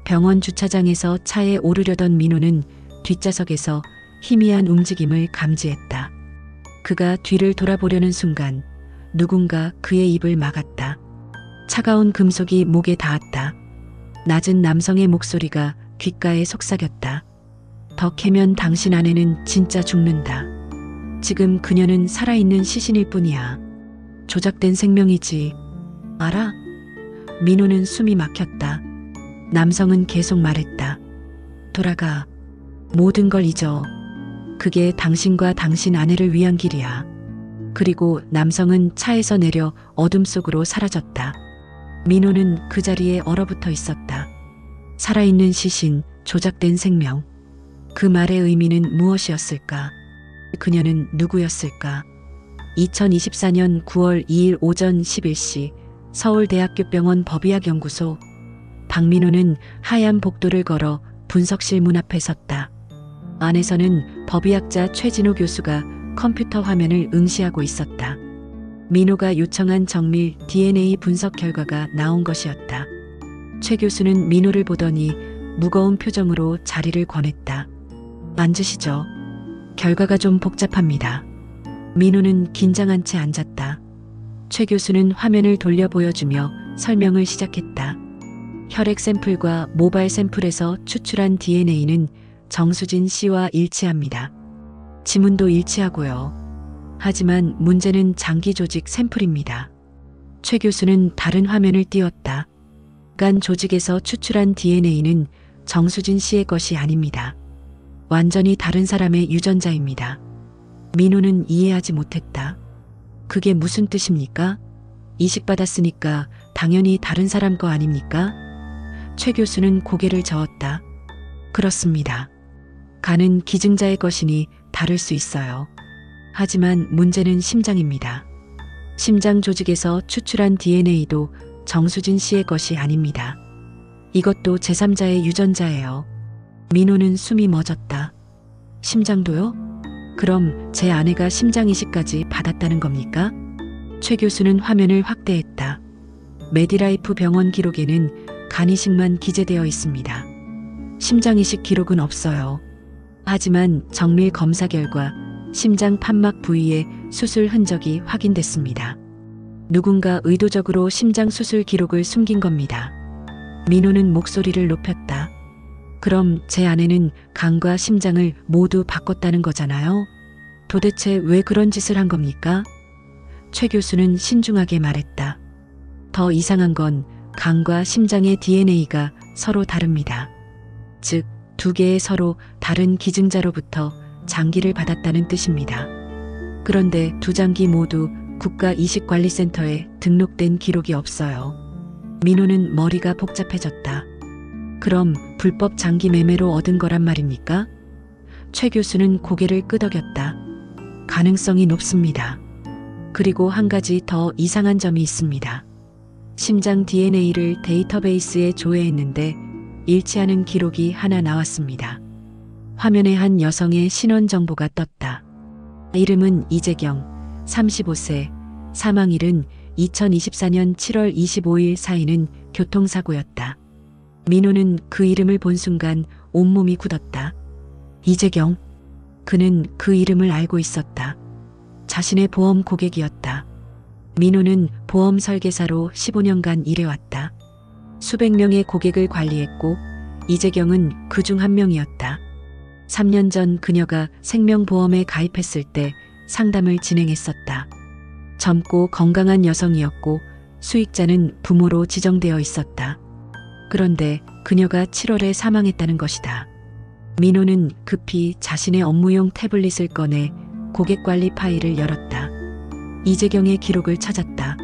병원 주차장에서 차에 오르려던 민호는 뒷좌석에서 희미한 움직임을 감지했다. 그가 뒤를 돌아보려는 순간 누군가 그의 입을 막았다. 차가운 금속이 목에 닿았다. 낮은 남성의 목소리가 귓가에 속삭였다. 더 캐면 당신 아내는 진짜 죽는다. 지금 그녀는 살아있는 시신일 뿐이야. 조작된 생명이지. 알아? 민호는 숨이 막혔다. 남성은 계속 말했다. 돌아가. 모든 걸 잊어. 그게 당신과 당신 아내를 위한 길이야. 그리고 남성은 차에서 내려 어둠 속으로 사라졌다. 민호는 그 자리에 얼어붙어 있었다. 살아있는 시신, 조작된 생명. 그 말의 의미는 무엇이었을까? 그녀는 누구였을까? 2024년 9월 2일 오전 11시 서울대학교병원 법의학연구소. 박민호는 하얀 복도를 걸어 분석실 문 앞에 섰다. 안에서는 법의학자 최진호 교수가 컴퓨터 화면을 응시하고 있었다. 민호가 요청한 정밀 DNA 분석 결과가 나온 것이었다. 최 교수는 민호를 보더니 무거운 표정으로 자리를 권했다. 앉으시죠. 결과가 좀 복잡합니다. 민호는 긴장한 채 앉았다. 최 교수는 화면을 돌려 보여주며 설명을 시작했다. 혈액 샘플과 모발 샘플에서 추출한 DNA는 정수진 씨와 일치합니다. 지문도 일치하고요. 하지만 문제는 장기 조직 샘플입니다. 최 교수는 다른 화면을 띄웠다. 간 조직에서 추출한 DNA는 정수진 씨의 것이 아닙니다. 완전히 다른 사람의 유전자입니다. 민호는 이해하지 못했다. 그게 무슨 뜻입니까? 이식받았으니까 당연히 다른 사람 거 아닙니까? 최 교수는 고개를 저었다. 그렇습니다. 간은 기증자의 것이니 다를 수 있어요. 하지만 문제는 심장입니다. 심장 조직에서 추출한 DNA도 정수진 씨의 것이 아닙니다. 이것도 제3자의 유전자예요. 민호는 숨이 멎었다. 심장도요? 그럼 제 아내가 심장 이식까지 받았다는 겁니까? 최 교수는 화면을 확대했다. 메디라이프 병원 기록에는 간 이식만 기재되어 있습니다. 심장 이식 기록은 없어요. 하지만 정밀 검사 결과 심장 판막 부위에 수술 흔적이 확인됐습니다. 누군가 의도적으로 심장 수술 기록을 숨긴 겁니다. 민호는 목소리를 높였다. 그럼 제 아내는 간과 심장을 모두 바꿨다는 거잖아요. 도대체 왜 그런 짓을 한 겁니까? 최 교수는 신중하게 말했다. 더 이상한 건 간과 심장의 DNA가 서로 다릅니다. 즉, 두 개의 서로 다른 기증자로부터 장기를 받았다는 뜻입니다. 그런데 두 장기 모두 국가이식관리센터에 등록된 기록이 없어요. 민호는 머리가 복잡해졌다. 그럼 불법 장기 매매로 얻은 거란 말입니까? 최 교수는 고개를 끄덕였다. 가능성이 높습니다. 그리고 한 가지 더 이상한 점이 있습니다. 심장 DNA를 데이터베이스에 조회했는데 일치하는 기록이 하나 나왔습니다. 화면에 한 여성의 신원 정보가 떴다. 이름은 이재경, 35세, 사망일은 2024년 7월 25일 사이는 교통사고였다. 민호는 그 이름을 본 순간 온몸이 굳었다. 이재경. 그는 그 이름을 알고 있었다. 자신의 보험 고객이었다. 민호는 보험 설계사로 15년간 일해왔다. 수백 명의 고객을 관리했고 이재경은 그 중 한 명이었다. 3년 전 그녀가 생명보험에 가입했을 때 상담을 진행했었다. 젊고 건강한 여성이었고 수익자는 부모로 지정되어 있었다. 그런데 그녀가 7월에 사망했다는 것이다. 민호는 급히 자신의 업무용 태블릿을 꺼내 고객관리 파일을 열었다. 이재경의 기록을 찾았다.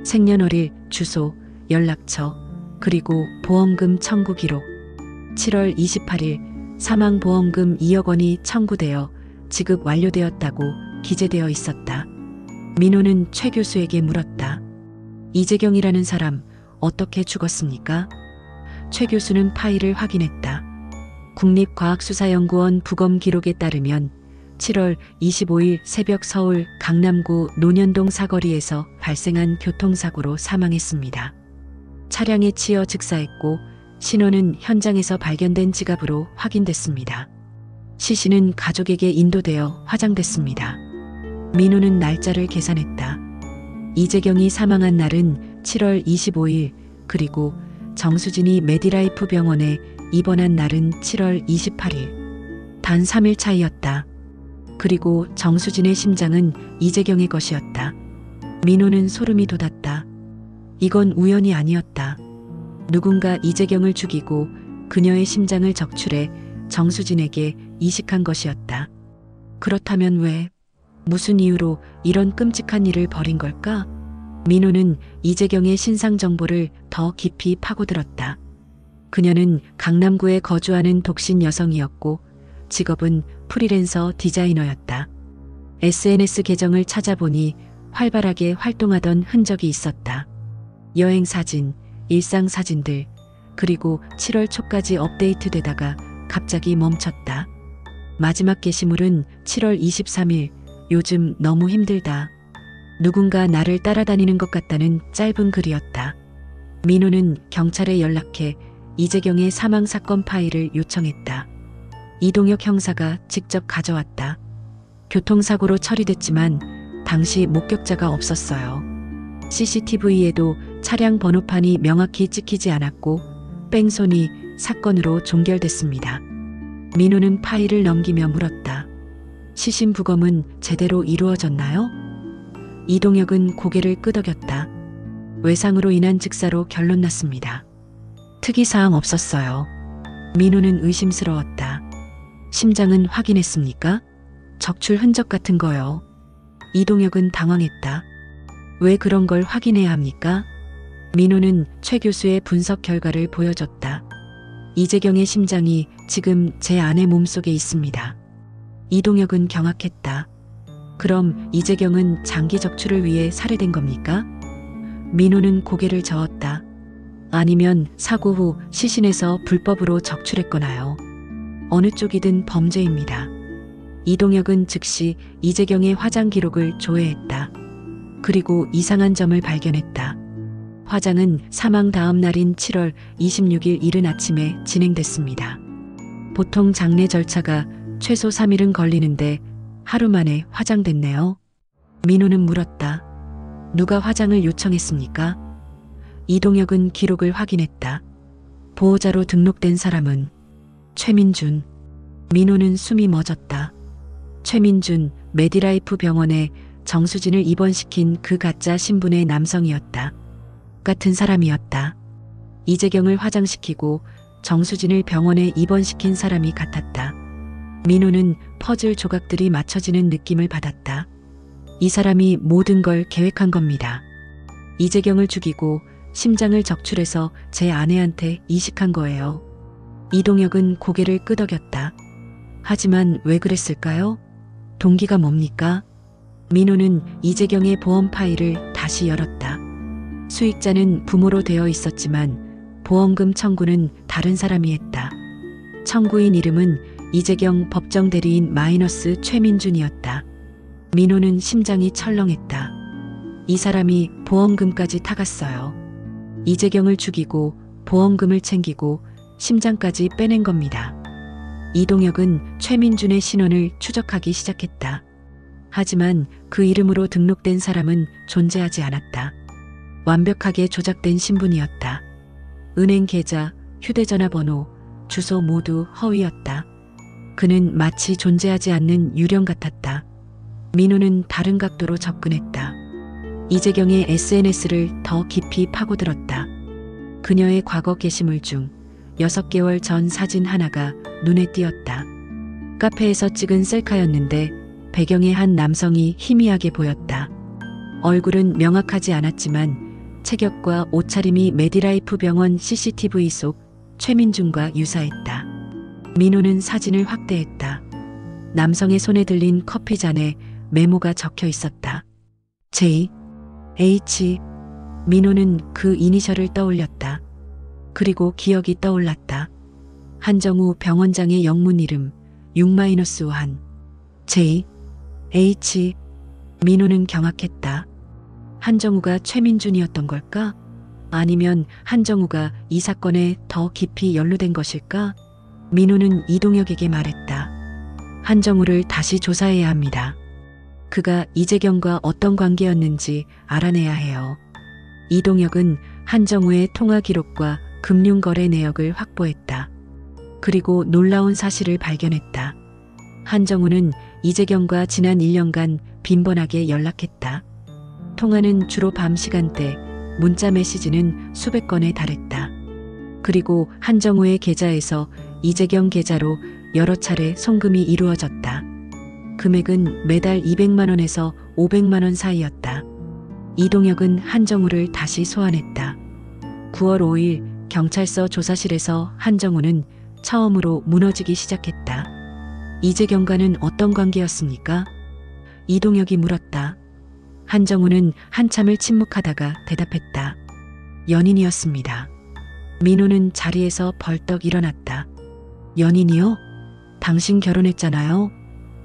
생년월일, 주소, 연락처, 그리고 보험금 청구 기록. 7월 28일 사망보험금 2억 원이 청구되어 지급 완료되었다고 기재되어 있었다. 민호는 최 교수에게 물었다. 이재경이라는 사람 어떻게 죽었습니까? 최 교수는 파일을 확인했다. 국립과학수사연구원 부검 기록에 따르면 7월 25일 새벽 서울 강남구 논현동 사거리에서 발생한 교통사고로 사망했습니다. 차량에 치여 즉사했고 신원은 현장에서 발견된 지갑으로 확인됐습니다. 시신은 가족에게 인도되어 화장됐습니다. 민호는 날짜를 계산했다. 이재경이 사망한 날은 7월 25일, 그리고 정수진이 메디라이프 병원에 입원한 날은 7월 28일. 단 3일 차이였다. 그리고 정수진의 심장은 이재경의 것이었다. 민호는 소름이 돋았다. 이건 우연이 아니었다. 누군가 이재경을 죽이고 그녀의 심장을 적출해 정수진에게 이식한 것이었다. 그렇다면 왜, 무슨 이유로 이런 끔찍한 일을 벌인 걸까? 민호는 이재경의 신상 정보를 더 깊이 파고들었다. 그녀는 강남구에 거주하는 독신 여성이었고 직업은 프리랜서 디자이너였다. SNS 계정을 찾아보니 활발하게 활동하던 흔적이 있었다. 여행 사진, 일상 사진들, 그리고 7월 초까지 업데이트되다가 갑자기 멈췄다. 마지막 게시물은 7월 23일, 요즘 너무 힘들다. 누군가 나를 따라다니는 것 같다는 짧은 글이었다. 민호는 경찰에 연락해 이재경의 사망 사건 파일을 요청했다. 이동혁 형사가 직접 가져왔다. 교통사고로 처리됐지만 당시 목격자가 없었어요. CCTV에도 차량 번호판이 명확히 찍히지 않았고 뺑소니 사건으로 종결됐습니다. 민호는 파일을 넘기며 물었다. 시신 부검은 제대로 이루어졌나요? 이동혁은 고개를 끄덕였다. 외상으로 인한 즉사로 결론 났습니다. 특이사항 없었어요. 민호는 의심스러웠다. 심장은 확인했습니까? 적출 흔적 같은 거요. 이동혁은 당황했다. 왜 그런 걸 확인해야 합니까? 민호는 최 교수의 분석 결과를 보여줬다. 이재경의 심장이 지금 제 아내 몸속에 있습니다. 이동혁은 경악했다. 그럼 이재경은 장기 적출을 위해 살해된 겁니까? 민호는 고개를 저었다. 아니면 사고 후 시신에서 불법으로 적출했거나요. 어느 쪽이든 범죄입니다. 이동혁은 즉시 이재경의 화장 기록을 조회했다. 그리고 이상한 점을 발견했다. 화장은 사망 다음 날인 7월 26일 이른 아침에 진행됐습니다. 보통 장례 절차가 최소 3일은 걸리는데 하루 만에 화장됐네요. 민호는 물었다. 누가 화장을 요청했습니까? 이동혁은 기록을 확인했다. 보호자로 등록된 사람은 최민준. 민호는 숨이 멎었다. 최민준, 메디라이프 병원에 정수진을 입원시킨 그 가짜 신분의 남성이었다. 같은 사람이었다. 이재경을 화장시키고 정수진을 병원에 입원시킨 사람이 같았다. 민호는 퍼즐 조각들이 맞춰지는 느낌을 받았다. 이 사람이 모든 걸 계획한 겁니다. 이재경을 죽이고 심장을 적출해서 제 아내한테 이식한 거예요. 이동혁은 고개를 끄덕였다. 하지만 왜 그랬을까요? 동기가 뭡니까? 민호는 이재경의 보험 파일을 다시 열었다. 수익자는 부모로 되어 있었지만 보험금 청구는 다른 사람이 했다. 청구인 이름은 이재경 법정 대리인 마이너스 최민준이었다. 민호는 심장이 철렁했다. 이 사람이 보험금까지 타갔어요. 이재경을 죽이고 보험금을 챙기고 심장까지 빼낸 겁니다. 이동혁은 최민준의 신원을 추적하기 시작했다. 하지만 그 이름으로 등록된 사람은 존재하지 않았다. 완벽하게 조작된 신분이었다. 은행 계좌, 휴대전화 번호, 주소 모두 허위였다. 그는 마치 존재하지 않는 유령 같았다. 민호는 다른 각도로 접근했다. 이재경의 SNS를 더 깊이 파고들었다. 그녀의 과거 게시물 중 6개월 전 사진 하나가 눈에 띄었다. 카페에서 찍은 셀카였는데 배경에 한 남성이 희미하게 보였다. 얼굴은 명확하지 않았지만 체격과 옷차림이 메디라이프 병원 CCTV 속 최민준과 유사했다. 민호는 사진을 확대했다. 남성의 손에 들린 커피잔에 메모가 적혀 있었다. J, H. 민호는 그 이니셜을 떠올렸다. 그리고 기억이 떠올랐다. 한정우 병원장의 영문 이름 6-1 J, H. 민호는 경악했다. 한정우가 최민준이었던 걸까? 아니면 한정우가 이 사건에 더 깊이 연루된 것일까? 민호는 이동혁에게 말했다. 한정우를 다시 조사해야 합니다. 그가 이재경과 어떤 관계였는지 알아내야 해요. 이동혁은 한정우의 통화 기록과 금융거래 내역을 확보했다. 그리고 놀라운 사실을 발견했다. 한정우는 이재경과 지난 1년간 빈번하게 연락했다. 통화는 주로 밤 시간대, 문자 메시지는 수백 건에 달했다. 그리고 한정우의 계좌에서 이재경 계좌로 여러 차례 송금이 이루어졌다. 금액은 매달 200만 원에서 500만 원 사이였다. 이동혁은 한정우를 다시 소환했다. 9월 5일 경찰서 조사실에서 한정우는 처음으로 무너지기 시작했다. 이재경과는 어떤 관계였습니까? 이동혁이 물었다. 한정우는 한참을 침묵하다가 대답했다. 연인이었습니다. 민호는 자리에서 벌떡 일어났다. 연인이요? 당신 결혼했잖아요?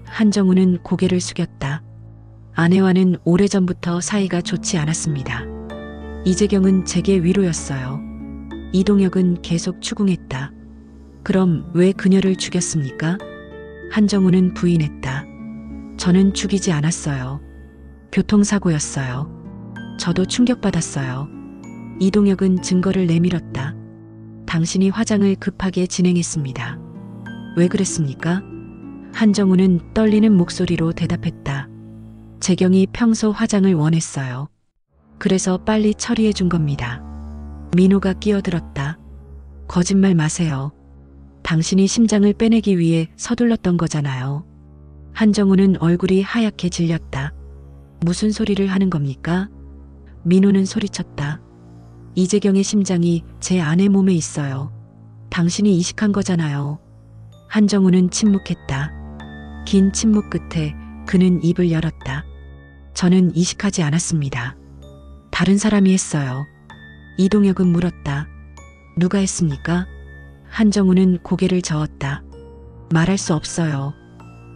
한정우는 고개를 숙였다. 아내와는 오래전부터 사이가 좋지 않았습니다. 이재경은 제게 위로였어요. 이동혁은 계속 추궁했다. 그럼 왜 그녀를 죽였습니까? 한정우는 부인했다. 저는 죽이지 않았어요. 교통사고였어요. 저도 충격받았어요. 이동혁은 증거를 내밀었다. 당신이 화장을 급하게 진행했습니다. 왜 그랬습니까? 한정우는 떨리는 목소리로 대답했다. 재경이 평소 화장을 원했어요. 그래서 빨리 처리해 준 겁니다. 민호가 끼어들었다. 거짓말 마세요. 당신이 심장을 빼내기 위해 서둘렀던 거잖아요. 한정우는 얼굴이 하얗게 질렸다. 무슨 소리를 하는 겁니까? 민호는 소리쳤다. 이재경의 심장이 제 아내 몸에 있어요. 당신이 이식한 거잖아요. 한정우는 침묵했다. 긴 침묵 끝에 그는 입을 열었다. 저는 이식하지 않았습니다. 다른 사람이 했어요. 이동혁은 물었다. 누가 했습니까? 한정우는 고개를 저었다. 말할 수 없어요.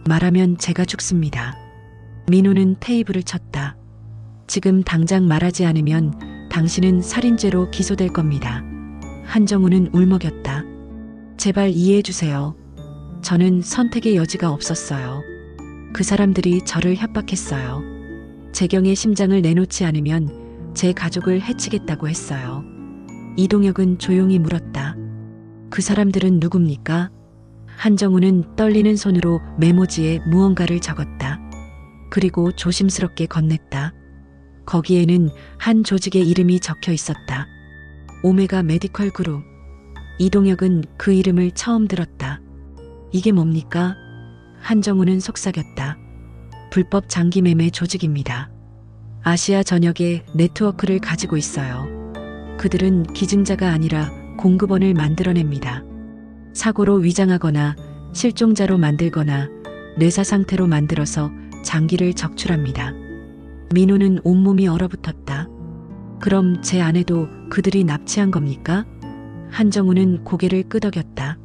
말하면 제가 죽습니다. 민호는 테이블을 쳤다. 지금 당장 말하지 않으면 당신은 살인죄로 기소될 겁니다. 한정우는 울먹였다. 제발 이해해 주세요. 저는 선택의 여지가 없었어요. 그 사람들이 저를 협박했어요. 재경의 심장을 내놓지 않으면 제 가족을 해치겠다고 했어요. 이동혁은 조용히 물었다. 그 사람들은 누굽니까? 한정우는 떨리는 손으로 메모지에 무언가를 적었다. 그리고 조심스럽게 건넸다. 거기에는 한 조직의 이름이 적혀 있었다. 오메가 메디컬 그룹. 이동혁은 그 이름을 처음 들었다. 이게 뭡니까? 한정우는 속삭였다. 불법 장기 매매 조직입니다. 아시아 전역에 네트워크를 가지고 있어요. 그들은 기증자가 아니라 공급원을 만들어냅니다. 사고로 위장하거나 실종자로 만들거나 뇌사 상태로 만들어서 장기를 적출합니다. 민호는 온몸이 얼어붙었다. 그럼 제 아내도 그들이 납치한 겁니까? 한정우는 고개를 끄덕였다.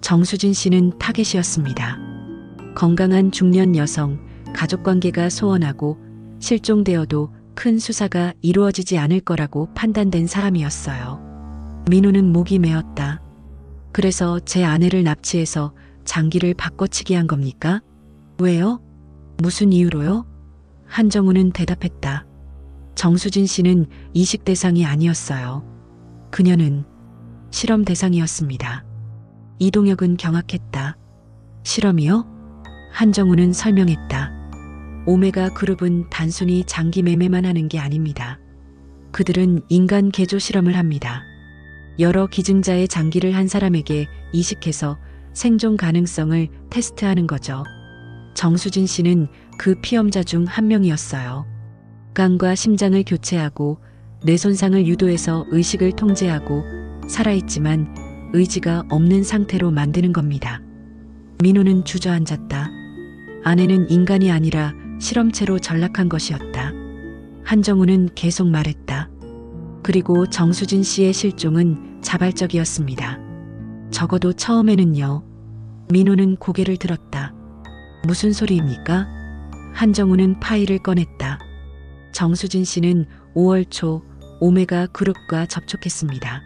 정수진 씨는 타겟이었습니다. 건강한 중년 여성, 가족관계가 소원하고 실종되어도 큰 수사가 이루어지지 않을 거라고 판단된 사람이었어요. 민호는 목이 메었다. 그래서 제 아내를 납치해서 장기를 바꿔치기 한 겁니까? 왜요? 무슨 이유로요? 한정우는 대답했다. 정수진 씨는 이식 대상이 아니었어요. 그녀는 실험 대상이었습니다. 이동혁은 경악했다. 실험이요? 한정우는 설명했다. 오메가 그룹은 단순히 장기 매매만 하는 게 아닙니다. 그들은 인간 개조 실험을 합니다. 여러 기증자의 장기를 한 사람에게 이식해서 생존 가능성을 테스트하는 거죠. 정수진 씨는 그 피험자 중 한 명이었어요.肝과 심장을 교체하고 뇌 손상을 유도해서 의식을 통제하고 살아있지만 의지가 없는 상태로 만드는 겁니다. 민호는 주저앉았다. 아내는 인간이 아니라 실험체로 전락한 것이었다. 한정우는 계속 말했다. 그리고 정수진 씨의 실종은 자발적이었습니다. 적어도 처음에는요. 민호는 고개를 들었다. 무슨 소리입니까? 한정우는 파일을 꺼냈다. 정수진 씨는 5월 초 오메가 그룹과 접촉했습니다.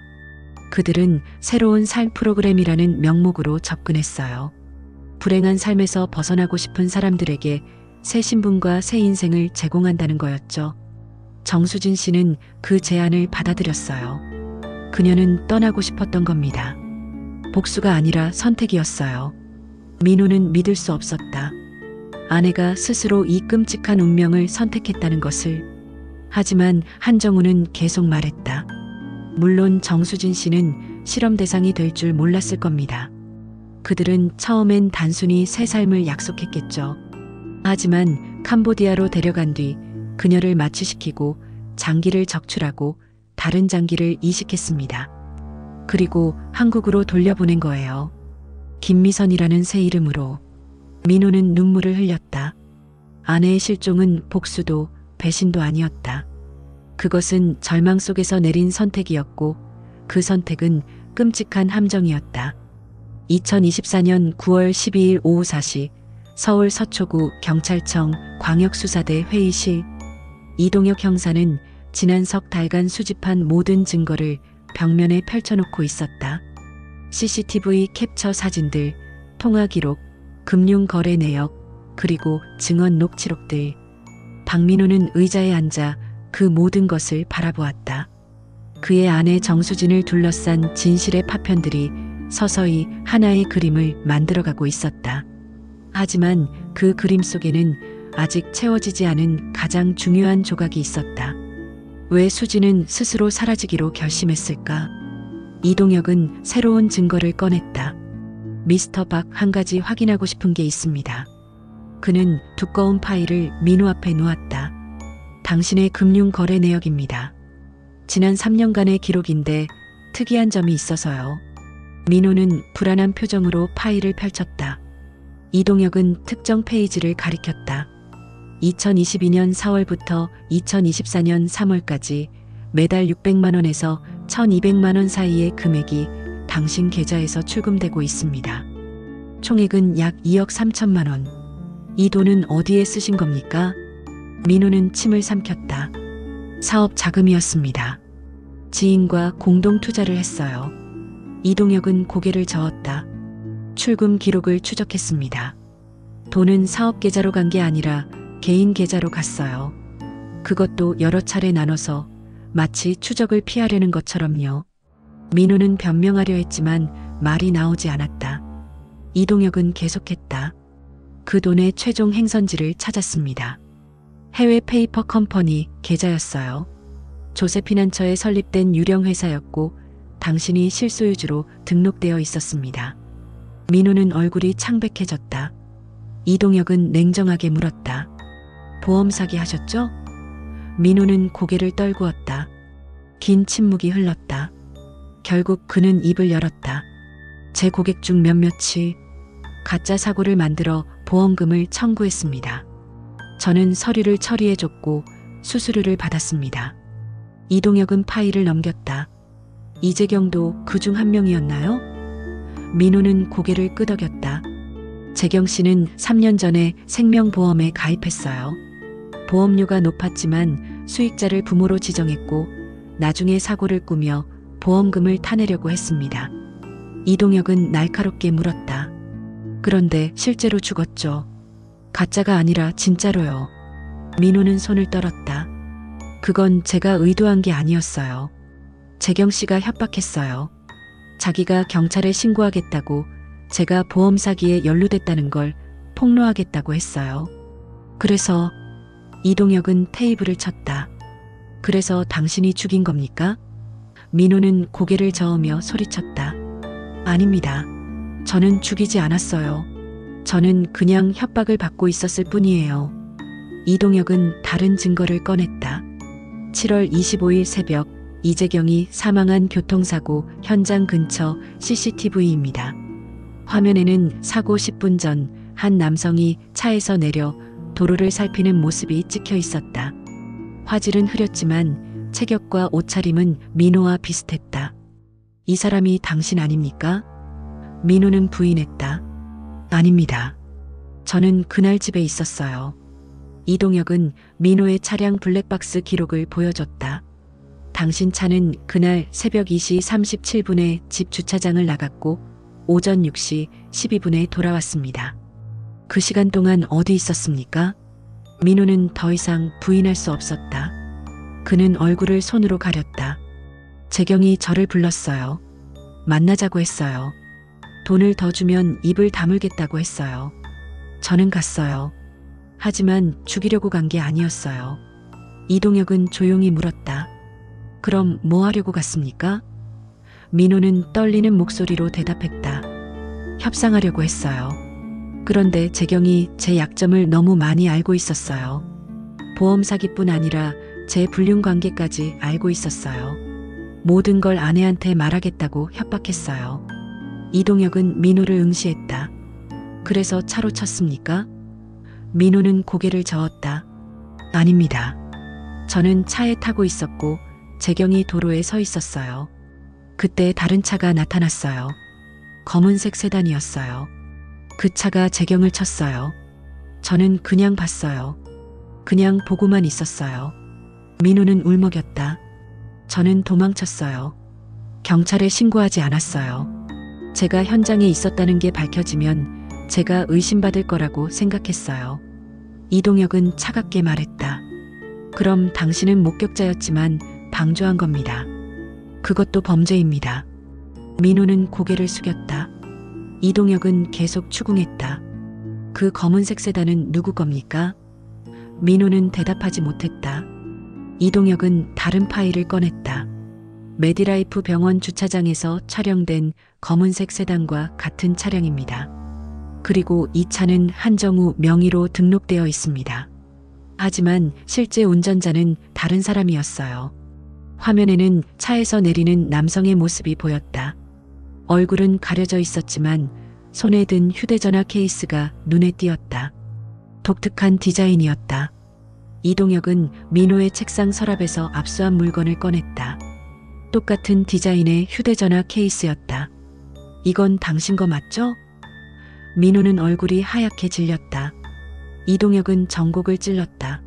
그들은 새로운 삶 프로그램이라는 명목으로 접근했어요. 불행한 삶에서 벗어나고 싶은 사람들에게 새 신분과 새 인생을 제공한다는 거였죠. 정수진 씨는 그 제안을 받아들였어요. 그녀는 떠나고 싶었던 겁니다. 복수가 아니라 선택이었어요. 민호는 믿을 수 없었다. 아내가 스스로 이 끔찍한 운명을 선택했다는 것을. 하지만 한정우는 계속 말했다. 물론 정수진 씨는 실험 대상이 될 줄 몰랐을 겁니다. 그들은 처음엔 단순히 새 삶을 약속했겠죠. 하지만 캄보디아로 데려간 뒤 그녀를 마취시키고 장기를 적출하고 다른 장기를 이식했습니다. 그리고 한국으로 돌려보낸 거예요. 김미선이라는 새 이름으로. 민호는 눈물을 흘렸다. 아내의 실종은 복수도 배신도 아니었다. 그것은 절망 속에서 내린 선택이었고 그 선택은 끔찍한 함정이었다. 2024년 9월 12일 오후 4시 서울 서초구 경찰청 광역수사대 회의실, 이동혁 형사는 지난 석 달간 수집한 모든 증거를 벽면에 펼쳐놓고 있었다. CCTV 캡처 사진들, 통화 기록, 금융 거래 내역, 그리고 증언 녹취록들. 박민호는 의자에 앉아 그 모든 것을 바라보았다. 그의 아내 정수진을 둘러싼 진실의 파편들이 서서히 하나의 그림을 만들어가고 있었다. 하지만 그 그림 속에는 아직 채워지지 않은 가장 중요한 조각이 있었다. 왜 수진은 스스로 사라지기로 결심했을까? 이동혁은 새로운 증거를 꺼냈다. 미스터 박, 한 가지 확인하고 싶은 게 있습니다. 그는 두꺼운 파일을 민호 앞에 놓았다. 당신의 금융 거래 내역입니다. 지난 3년간의 기록인데 특이한 점이 있어서요. 민호는 불안한 표정으로 파일을 펼쳤다. 이동혁은 특정 페이지를 가리켰다. 2022년 4월부터 2024년 3월까지 매달 600만 원에서 1200만 원 사이의 금액이 당신 계좌에서 출금되고 있습니다. 총액은 약 2억 3천만 원. 이 돈은 어디에 쓰신 겁니까? 민호는 침을 삼켰다. 사업 자금이었습니다. 지인과 공동 투자를 했어요. 이동혁은 고개를 저었다. 출금 기록을 추적했습니다. 돈은 사업 계좌로 간 게 아니라 개인 계좌로 갔어요. 그것도 여러 차례 나눠서 마치 추적을 피하려는 것처럼요. 민호는 변명하려 했지만 말이 나오지 않았다. 이동혁은 계속했다. 그 돈의 최종 행선지를 찾았습니다. 해외 페이퍼 컴퍼니 계좌였어요. 조세피난처에 설립된 유령 회사였고 당신이 실소유주로 등록되어 있었습니다. 민호는 얼굴이 창백해졌다. 이동혁은 냉정하게 물었다. 보험 사기 하셨죠? 민호는 고개를 떨구었다. 긴 침묵이 흘렀다. 결국 그는 입을 열었다. 제 고객 중 몇몇이 가짜 사고를 만들어 보험금을 청구했습니다. 저는 서류를 처리해줬고 수수료를 받았습니다. 이동혁은 파일을 넘겼다. 이재경도 그 중 한 명이었나요? 민호는 고개를 끄덕였다. 재경 씨는 3년 전에 생명보험에 가입했어요. 보험료가 높았지만 수익자를 부모로 지정했고 나중에 사고를 꾸며 보험금을 타내려고 했습니다. 이동혁은 날카롭게 물었다. 그런데 실제로 죽었죠. 가짜가 아니라 진짜로요. 민호는 손을 떨었다. 그건 제가 의도한 게 아니었어요. 재경 씨가 협박했어요. 자기가 경찰에 신고하겠다고, 제가 보험 사기에 연루됐다는 걸 폭로하겠다고 했어요. 그래서 이동혁은 테이블을 쳤다. 그래서 당신이 죽인 겁니까? 민호는 고개를 저으며 소리쳤다. 아닙니다. 저는 죽이지 않았어요. 저는 그냥 협박을 받고 있었을 뿐이에요. 이동혁은 다른 증거를 꺼냈다. 7월 25일 새벽 이재경이 사망한 교통사고 현장 근처 CCTV입니다. 화면에는 사고 10분 전 한 남성이 차에서 내려 도로를 살피는 모습이 찍혀 있었다. 화질은 흐렸지만 체격과 옷차림은 민호와 비슷했다. 이 사람이 당신 아닙니까? 민호는 부인했다. 아닙니다. 저는 그날 집에 있었어요. 이동혁은 민호의 차량 블랙박스 기록을 보여줬다. 당신 차는 그날 새벽 2시 37분에 집 주차장을 나갔고 오전 6시 12분에 돌아왔습니다. 그 시간 동안 어디 있었습니까? 민호는 더 이상 부인할 수 없었다. 그는 얼굴을 손으로 가렸다. 재경이 저를 불렀어요. 만나자고 했어요. 돈을 더 주면 입을 다물겠다고 했어요. 저는 갔어요. 하지만 죽이려고 간 게 아니었어요. 이동혁은 조용히 물었다. 그럼 뭐 하려고 갔습니까? 민호는 떨리는 목소리로 대답했다. 협상하려고 했어요. 그런데 재경이 제 약점을 너무 많이 알고 있었어요. 보험 사기뿐 아니라 제 불륜 관계까지 알고 있었어요. 모든 걸 아내한테 말하겠다고 협박했어요. 이동혁은 민호를 응시했다. 그래서 차로 쳤습니까? 민호는 고개를 저었다. 아닙니다. 저는 차에 타고 있었고 재경이 도로에 서 있었어요. 그때 다른 차가 나타났어요. 검은색 세단이었어요. 그 차가 재경을 쳤어요. 저는 그냥 봤어요. 그냥 보고만 있었어요. 민호는 울먹였다. 저는 도망쳤어요. 경찰에 신고하지 않았어요. 제가 현장에 있었다는 게 밝혀지면 제가 의심받을 거라고 생각했어요. 이동혁은 차갑게 말했다. 그럼 당신은 목격자였지만 방조한 겁니다. 그것도 범죄입니다. 민호는 고개를 숙였다. 이동혁은 계속 추궁했다. 그 검은색 세단은 누구 겁니까? 민호는 대답하지 못했다. 이동혁은 다른 파일을 꺼냈다. 메디라이프 병원 주차장에서 촬영된 검은색 세단과 같은 차량입니다. 그리고 이 차는 한정우 명의로 등록되어 있습니다. 하지만 실제 운전자는 다른 사람이었어요. 화면에는 차에서 내리는 남성의 모습이 보였다. 얼굴은 가려져 있었지만 손에 든 휴대전화 케이스가 눈에 띄었다. 독특한 디자인이었다. 이동혁은 민호의 책상 서랍에서 압수한 물건을 꺼냈다. 똑같은 디자인의 휴대전화 케이스였다. 이건 당신 거 맞죠? 민호는 얼굴이 하얗게 질렸다. 이동혁은 정곡을 찔렀다.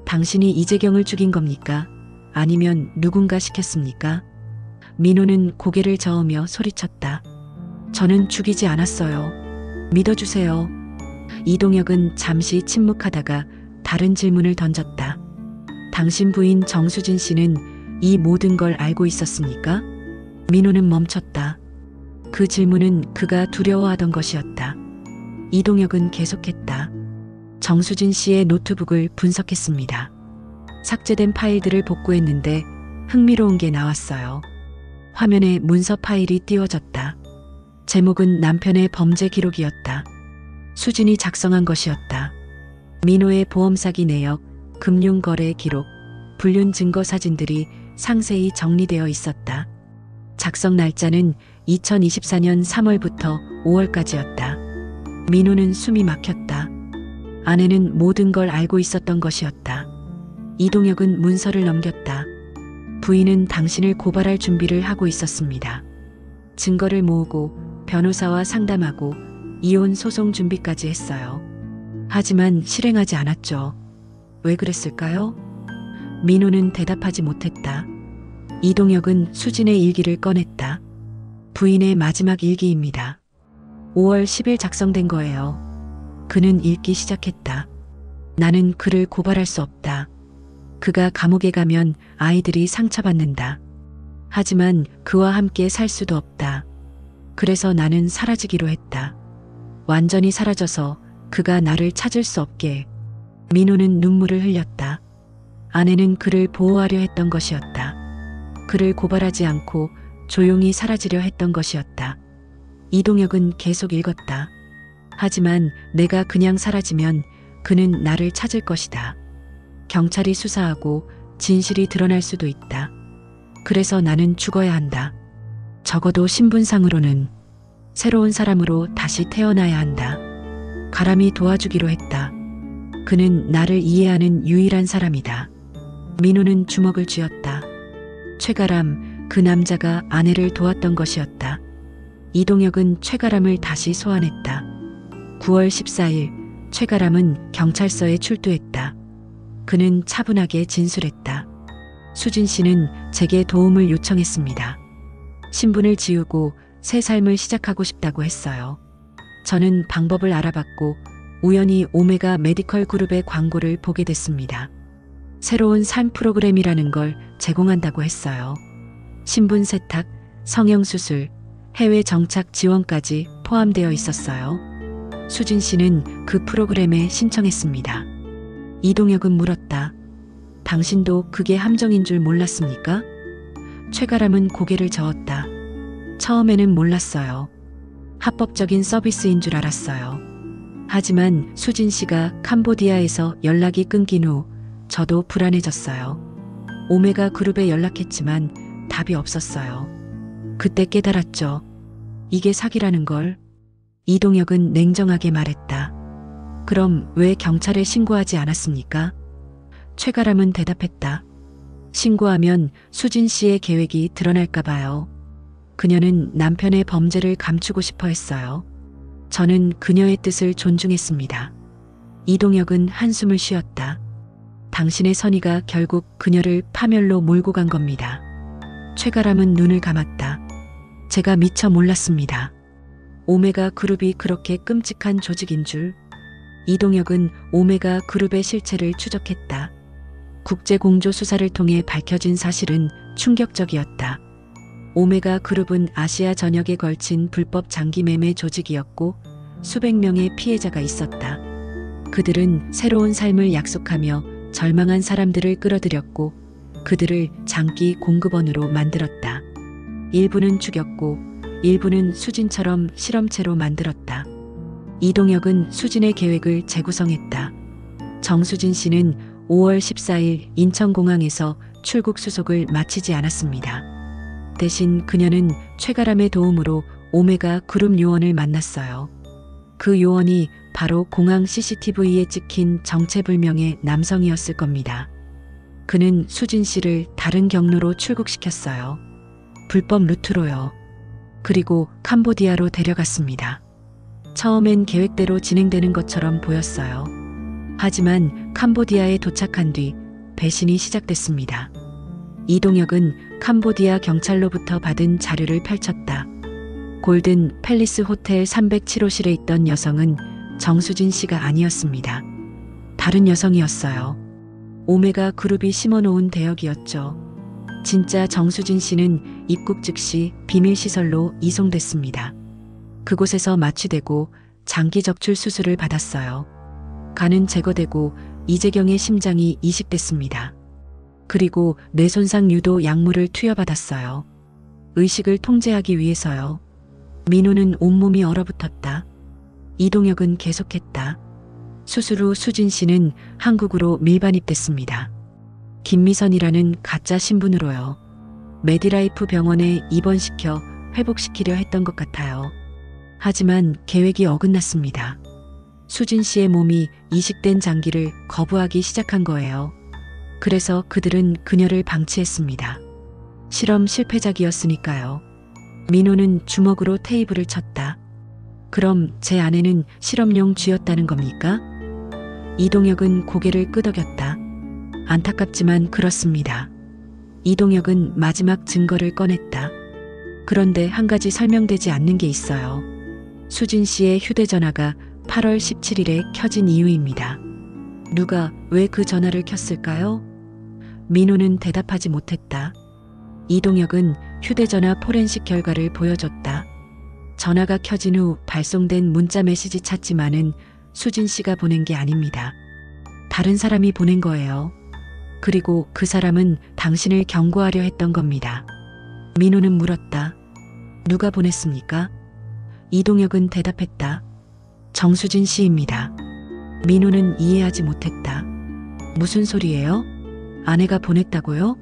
당신이 이재경을 죽인 겁니까? 아니면 누군가 시켰습니까? 민호는 고개를 저으며 소리쳤다. 저는 죽이지 않았어요. 믿어주세요. 이동혁은 잠시 침묵하다가 다른 질문을 던졌다. 당신 부인 정수진 씨는 이 모든 걸 알고 있었습니까? 민호는 멈췄다. 그 질문은 그가 두려워하던 것이었다. 이동혁은 계속했다. 정수진 씨의 노트북을 분석했습니다. 삭제된 파일들을 복구했는데 흥미로운 게 나왔어요. 화면에 문서 파일이 띄워졌다. 제목은 남편의 범죄 기록이었다. 수진이 작성한 것이었다. 민호의 보험 사기 내역, 금융거래 기록, 불륜 증거 사진들이 상세히 정리되어 있었다. 작성 날짜는 2024년 3월부터 5월까지였다. 민호는 숨이 막혔다. 아내는 모든 걸 알고 있었던 것이었다. 이동혁은 문서를 넘겼다. 부인은 당신을 고발할 준비를 하고 있었습니다. 증거를 모으고 변호사와 상담하고 이혼 소송 준비까지 했어요. 하지만 실행하지 않았죠. 왜 그랬을까요? 민호는 대답하지 못했다. 이동혁은 수진의 일기를 꺼냈다. 부인의 마지막 일기입니다. 5월 10일 작성된 거예요. 그는 읽기 시작했다. 나는 그를 고발할 수 없다. 그가 감옥에 가면 아이들이 상처받는다. 하지만 그와 함께 살 수도 없다. 그래서 나는 사라지기로 했다. 완전히 사라져서 그가 나를 찾을 수 없게. 민호는 눈물을 흘렸다. 아내는 그를 보호하려 했던 것이었다. 그를 고발하지 않고 조용히 사라지려 했던 것이었다. 이동혁은 계속 읽었다. 하지만 내가 그냥 사라지면 그는 나를 찾을 것이다. 경찰이 수사하고 진실이 드러날 수도 있다. 그래서 나는 죽어야 한다. 적어도 신분상으로는 새로운 사람으로 다시 태어나야 한다. 가람이 도와주기로 했다. 그는 나를 이해하는 유일한 사람이다. 민호는 주먹을 쥐었다. 최가람, 그 남자가 아내를 도왔던 것이었다. 이동혁은 최가람을 다시 소환했다. 9월 14일 최가람은 경찰서에 출두했다. 그는 차분하게 진술했다. 수진 씨는 제게 도움을 요청했습니다. 신분을 지우고 새 삶을 시작하고 싶다고 했어요. 저는 방법을 알아봤고 우연히 오메가 메디컬 그룹의 광고를 보게 됐습니다. 새로운 삶 프로그램이라는 걸 제공한다고 했어요. 신분 세탁, 성형수술, 해외 정착 지원까지 포함되어 있었어요. 수진 씨는 그 프로그램에 신청했습니다. 이동혁은 물었다. 당신도 그게 함정인 줄 몰랐습니까? 최가람은 고개를 저었다. 처음에는 몰랐어요. 합법적인 서비스인 줄 알았어요. 하지만 수진 씨가 캄보디아에서 연락이 끊긴 후 저도 불안해졌어요. 오메가 그룹에 연락했지만 답이 없었어요. 그때 깨달았죠. 이게 사기라는 걸. 이동혁은 냉정하게 말했다. 그럼 왜 경찰에 신고하지 않았습니까? 최가람은 대답했다. 신고하면 수진 씨의 계획이 드러날까 봐요. 그녀는 남편의 범죄를 감추고 싶어 했어요. 저는 그녀의 뜻을 존중했습니다. 이동혁은 한숨을 쉬었다. 당신의 선의가 결국 그녀를 파멸로 몰고 간 겁니다. 최가람은 눈을 감았다. 제가 미처 몰랐습니다. 오메가 그룹이 그렇게 끔찍한 조직인 줄. 이동혁은 오메가 그룹의 실체를 추적했다. 국제공조 수사를 통해 밝혀진 사실은 충격적이었다. 오메가 그룹은 아시아 전역에 걸친 불법 장기 매매 조직이었고 수백 명의 피해자가 있었다. 그들은 새로운 삶을 약속하며 절망한 사람들을 끌어들였고 그들을 장기 공급원으로 만들었다. 일부는 죽였고 일부는 수진처럼 실험체로 만들었다. 이동혁은 수진의 계획을 재구성했다. 정수진 씨는 5월 14일 인천공항에서 출국 수속을 마치지 않았습니다. 대신 그녀는 최가람의 도움으로 오메가 그룹 요원을 만났어요. 그 요원이 바로 공항 CCTV에 찍힌 정체불명의 남성이었을 겁니다. 그는 수진 씨를 다른 경로로 출국시켰어요. 불법 루트로요. 그리고 캄보디아로 데려갔습니다. 처음엔 계획대로 진행되는 것처럼 보였어요. 하지만 캄보디아에 도착한 뒤 배신이 시작됐습니다. 이동혁은 캄보디아 경찰로부터 받은 자료를 펼쳤다. 골든 팰리스 호텔 307호실에 있던 여성은 정수진 씨가 아니었습니다. 다른 여성이었어요. 오메가 그룹이 심어놓은 대역이었죠. 진짜 정수진 씨는 입국 즉시 비밀시설로 이송됐습니다. 그곳에서 마취되고 장기 적출 수술을 받았어요. 간은 제거되고 이재경의 심장이 이식됐습니다. 그리고 뇌손상 유도 약물을 투여받았어요. 의식을 통제하기 위해서요. 민호는 온몸이 얼어붙었다. 이동혁은 계속했다. 수술 후 수진 씨는 한국으로 밀반입됐습니다. 김미선이라는 가짜 신분으로요. 메디라이프 병원에 입원시켜 회복시키려 했던 것 같아요. 하지만 계획이 어긋났습니다. 수진 씨의 몸이 이식된 장기를 거부하기 시작한 거예요. 그래서 그들은 그녀를 방치했습니다. 실험 실패작이었으니까요. 민호는 주먹으로 테이블을 쳤다. 그럼 제 아내는 실험용 쥐였다는 겁니까? 이동혁은 고개를 끄덕였다. 안타깝지만 그렇습니다. 이동혁은 마지막 증거를 꺼냈다. 그런데 한 가지 설명되지 않는 게 있어요. 수진 씨의 휴대전화가 8월 17일에 켜진 이유입니다. 누가 왜 그 전화를 켰을까요? 민호는 대답하지 못했다. 이동혁은 휴대전화 포렌식 결과를 보여줬다. 전화가 켜진 후 발송된 문자 메시지 찾지만은 수진 씨가 보낸 게 아닙니다. 다른 사람이 보낸 거예요. 그리고 그 사람은 당신을 경고하려 했던 겁니다. 민호는 물었다. 누가 보냈습니까? 이동혁은 대답했다. 정수진 씨입니다. 민호는 이해하지 못했다. 무슨 소리예요? 아내가 보냈다고요?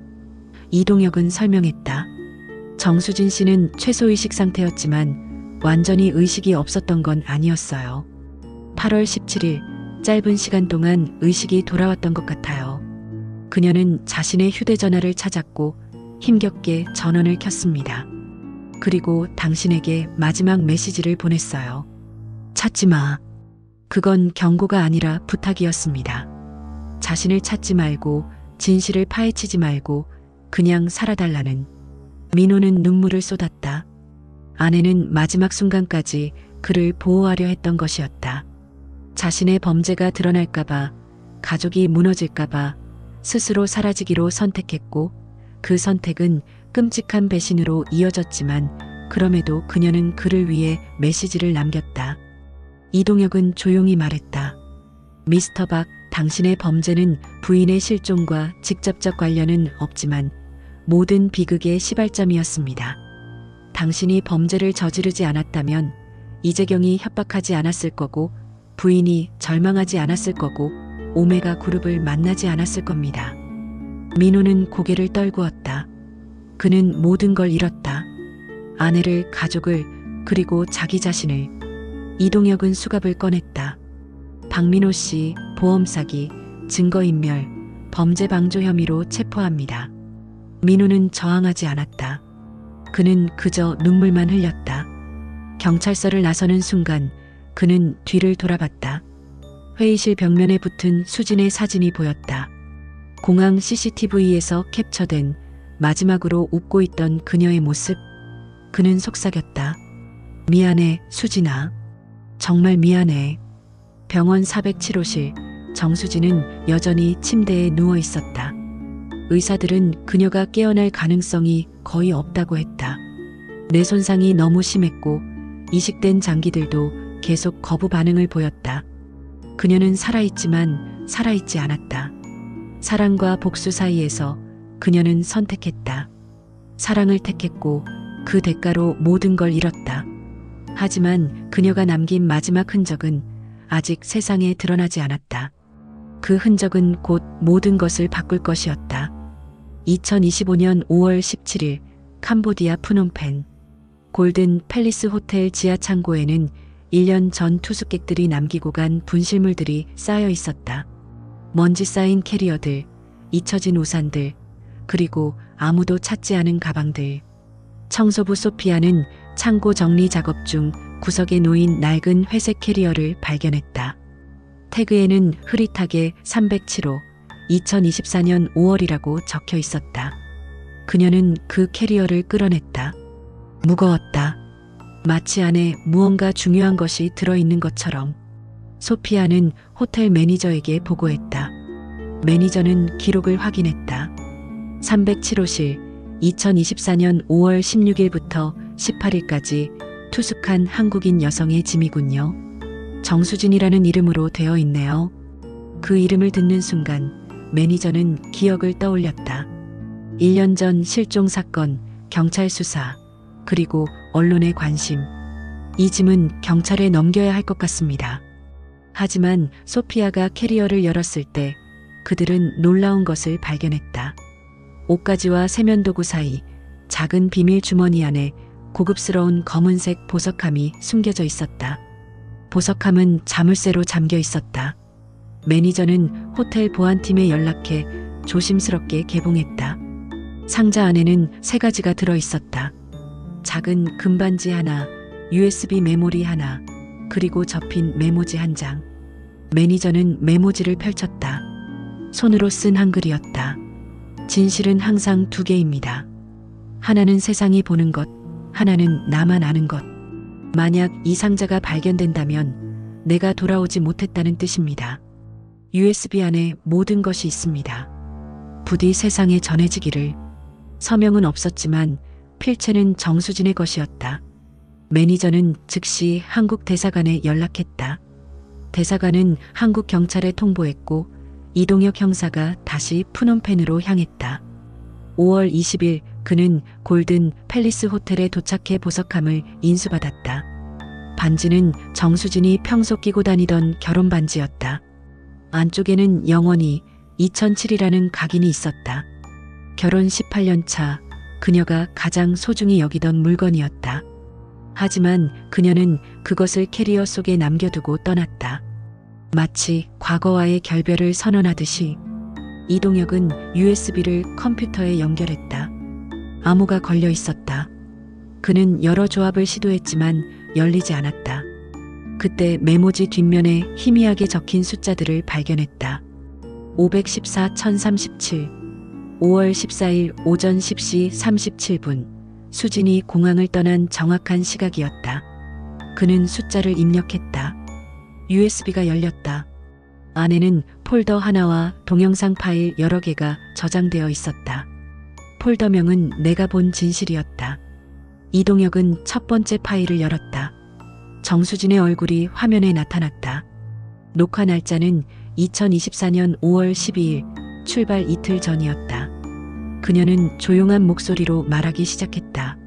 이동혁은 설명했다. 정수진 씨는 최소의식 상태였지만 완전히 의식이 없었던 건 아니었어요. 8월 17일 짧은 시간 동안 의식이 돌아왔던 것 같아요. 그녀는 자신의 휴대전화를 찾았고 힘겹게 전원을 켰습니다. 그리고 당신에게 마지막 메시지를 보냈어요. 찾지 마. 그건 경고가 아니라 부탁이었습니다. 자신을 찾지 말고 진실을 파헤치지 말고 그냥 살아달라는. 민호는 눈물을 쏟았다. 아내는 마지막 순간까지 그를 보호하려 했던 것이었다. 자신의 범죄가 드러날까봐, 가족이 무너질까봐 스스로 사라지기로 선택했고 그 선택은 끔찍한 배신으로 이어졌지만 그럼에도 그녀는 그를 위해 메시지를 남겼다. 이동혁은 조용히 말했다. 미스터 박, 당신의 범죄는 부인의 실종과 직접적 관련은 없지만 모든 비극의 시발점이었습니다. 당신이 범죄를 저지르지 않았다면 이재경이 협박하지 않았을 거고 부인이 절망하지 않았을 거고 오메가 그룹을 만나지 않았을 겁니다. 민호는 고개를 떨구었다. 그는 모든 걸 잃었다. 아내를, 가족을, 그리고 자기 자신을. 이동혁은 수갑을 꺼냈다. 박민호 씨 보험 사기, 증거인멸, 범죄 방조 혐의로 체포합니다. 민호는 저항하지 않았다. 그는 그저 눈물만 흘렸다. 경찰서를 나서는 순간 그는 뒤를 돌아봤다. 회의실 벽면에 붙은 수진의 사진이 보였다. 공항 CCTV에서 캡처된 마지막으로 웃고 있던 그녀의 모습. 그는 속삭였다. 미안해, 수진아. 정말 미안해. 병원 407호실, 정수진은 여전히 침대에 누워 있었다. 의사들은 그녀가 깨어날 가능성이 거의 없다고 했다. 뇌 손상이 너무 심했고 이식된 장기들도 계속 거부 반응을 보였다. 그녀는 살아있지만 살아있지 않았다. 사랑과 복수 사이에서 그녀는 선택했다. 사랑을 택했고 그 대가로 모든 걸 잃었다. 하지만 그녀가 남긴 마지막 흔적은 아직 세상에 드러나지 않았다. 그 흔적은 곧 모든 것을 바꿀 것이었다. 2025년 5월 17일 캄보디아 프놈펜 골든 팰리스 호텔 지하 창고에는 1년 전 투숙객들이 남기고 간 분실물들이 쌓여 있었다. 먼지 쌓인 캐리어들, 잊혀진 우산들, 그리고 아무도 찾지 않은 가방들. 청소부 소피아는 창고 정리 작업 중 구석에 놓인 낡은 회색 캐리어를 발견했다. 태그에는 흐릿하게 307호, 2024년 5월이라고 적혀 있었다. 그녀는 그 캐리어를 끌어냈다. 무거웠다. 마치 안에 무언가 중요한 것이 들어있는 것처럼. 소피아는 호텔 매니저에게 보고했다. 매니저는 기록을 확인했다. 307호실 2024년 5월 16일부터 18일까지 투숙한 한국인 여성의 짐이군요. 정수진이라는 이름으로 되어 있네요. 그 이름을 듣는 순간 매니저는 기억을 떠올렸다. 1년 전 실종 사건, 경찰 수사, 그리고 언론의 관심. 이 짐은 경찰에 넘겨야 할 것 같습니다. 하지만 소피아가 캐리어를 열었을 때 그들은 놀라운 것을 발견했다. 옷가지와 세면도구 사이 작은 비밀 주머니 안에 고급스러운 검은색 보석함이 숨겨져 있었다. 보석함은 자물쇠로 잠겨 있었다. 매니저는 호텔 보안팀에 연락해 조심스럽게 개봉했다. 상자 안에는 3가지가 들어 있었다. 작은 금반지 하나, USB 메모리 하나, 그리고 접힌 메모지 한 장. 매니저는 메모지를 펼쳤다. 손으로 쓴 한글이었다. 진실은 항상 2개입니다. 하나는 세상이 보는 것, 하나는 나만 아는 것. 만약 이 상자가 발견된다면 내가 돌아오지 못했다는 뜻입니다. USB 안에 모든 것이 있습니다. 부디 세상에 전해지기를. 서명은 없었지만 필체는 정수진의 것이었다. 매니저는 즉시 한국 대사관에 연락했다. 대사관은 한국 경찰에 통보했고 이동혁 형사가 다시 프놈펜으로 향했다. 5월 20일 그는 골든 팰리스 호텔에 도착해 보석함을 인수받았다. 반지는 정수진이 평소 끼고 다니던 결혼 반지였다. 안쪽에는 영원히 2007이라는 각인이 있었다. 결혼 18년 차 그녀가 가장 소중히 여기던 물건이었다. 하지만 그녀는 그것을 캐리어 속에 남겨두고 떠났다. 마치 과거와의 결별을 선언하듯이. 이동혁은 USB를 컴퓨터에 연결했다. 암호가 걸려 있었다. 그는 여러 조합을 시도했지만 열리지 않았다. 그때 메모지 뒷면에 희미하게 적힌 숫자들을 발견했다. 514 1037 5월 14일 오전 10시 37분 수진이 공항을 떠난 정확한 시각이었다. 그는 숫자를 입력했다. USB가 열렸다. 안에는 폴더 하나와 동영상 파일 여러 개가 저장되어 있었다. 폴더명은 내가 본 진실이었다. 이동혁은 첫 번째 파일을 열었다. 정수진의 얼굴이 화면에 나타났다. 녹화 날짜는 2024년 5월 12일 출발 이틀 전이었다. 그녀는 조용한 목소리로 말하기 시작했다.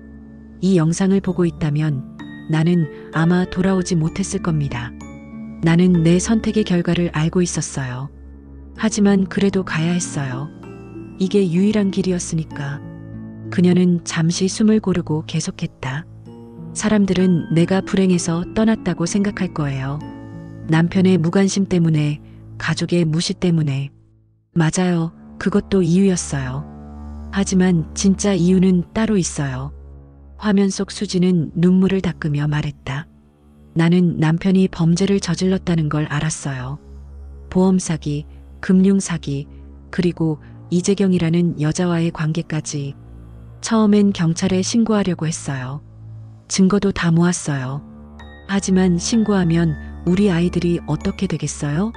이 영상을 보고 있다면 나는 아마 돌아오지 못했을 겁니다. 나는 내 선택의 결과를 알고 있었어요. 하지만 그래도 가야 했어요. 이게 유일한 길이었으니까. 그녀는 잠시 숨을 고르고 계속했다. 사람들은 내가 불행해서 떠났다고 생각할 거예요. 남편의 무관심 때문에, 가족의 무시 때문에. 맞아요. 그것도 이유였어요. 하지만 진짜 이유는 따로 있어요. 화면 속 수지는 눈물을 닦으며 말했다. 나는 남편이 범죄를 저질렀다는 걸 알았어요. 보험 사기, 금융 사기, 그리고 이재경이라는 여자와의 관계까지. 처음엔 경찰에 신고하려고 했어요. 증거도 다 모았어요. 하지만 신고하면 우리 아이들이 어떻게 되겠어요?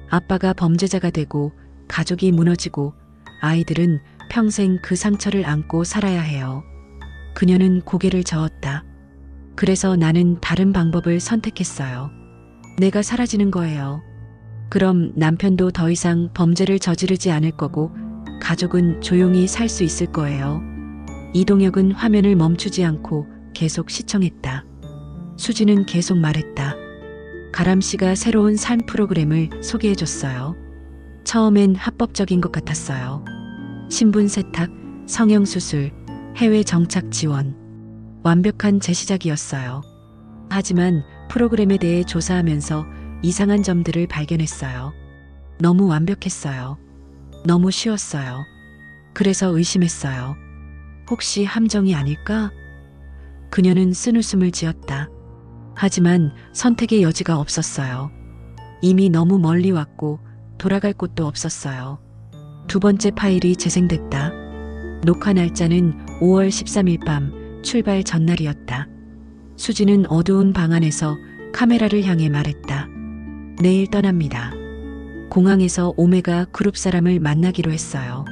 아빠가 범죄자가 되고 가족이 무너지고 아이들은 평생 그 상처를 안고 살아야 해요. 그녀는 고개를 저었다. 그래서 나는 다른 방법을 선택했어요. 내가 사라지는 거예요. 그럼 남편도 더 이상 범죄를 저지르지 않을 거고 가족은 조용히 살 수 있을 거예요. 이동혁은 화면을 멈추지 않고 계속 시청했다. 수지는 계속 말했다. 가람 씨가 새로운 삶 프로그램을 소개해줬어요. 처음엔 합법적인 것 같았어요. 신분 세탁, 성형수술, 해외 정착 지원. 완벽한 재시작이었어요. 하지만 프로그램에 대해 조사하면서 이상한 점들을 발견했어요. 너무 완벽했어요. 너무 쉬웠어요. 그래서 의심했어요. 혹시 함정이 아닐까? 그녀는 쓴웃음을 지었다. 하지만 선택의 여지가 없었어요. 이미 너무 멀리 왔고 돌아갈 곳도 없었어요. 두 번째 파일이 재생됐다. 녹화 날짜는 5월 13일 밤 출발 전날이었다. 수지는 어두운 방 안에서 카메라를 향해 말했다. 내일 떠납니다. 공항에서 오메가 그룹 사람을 만나기로 했어요.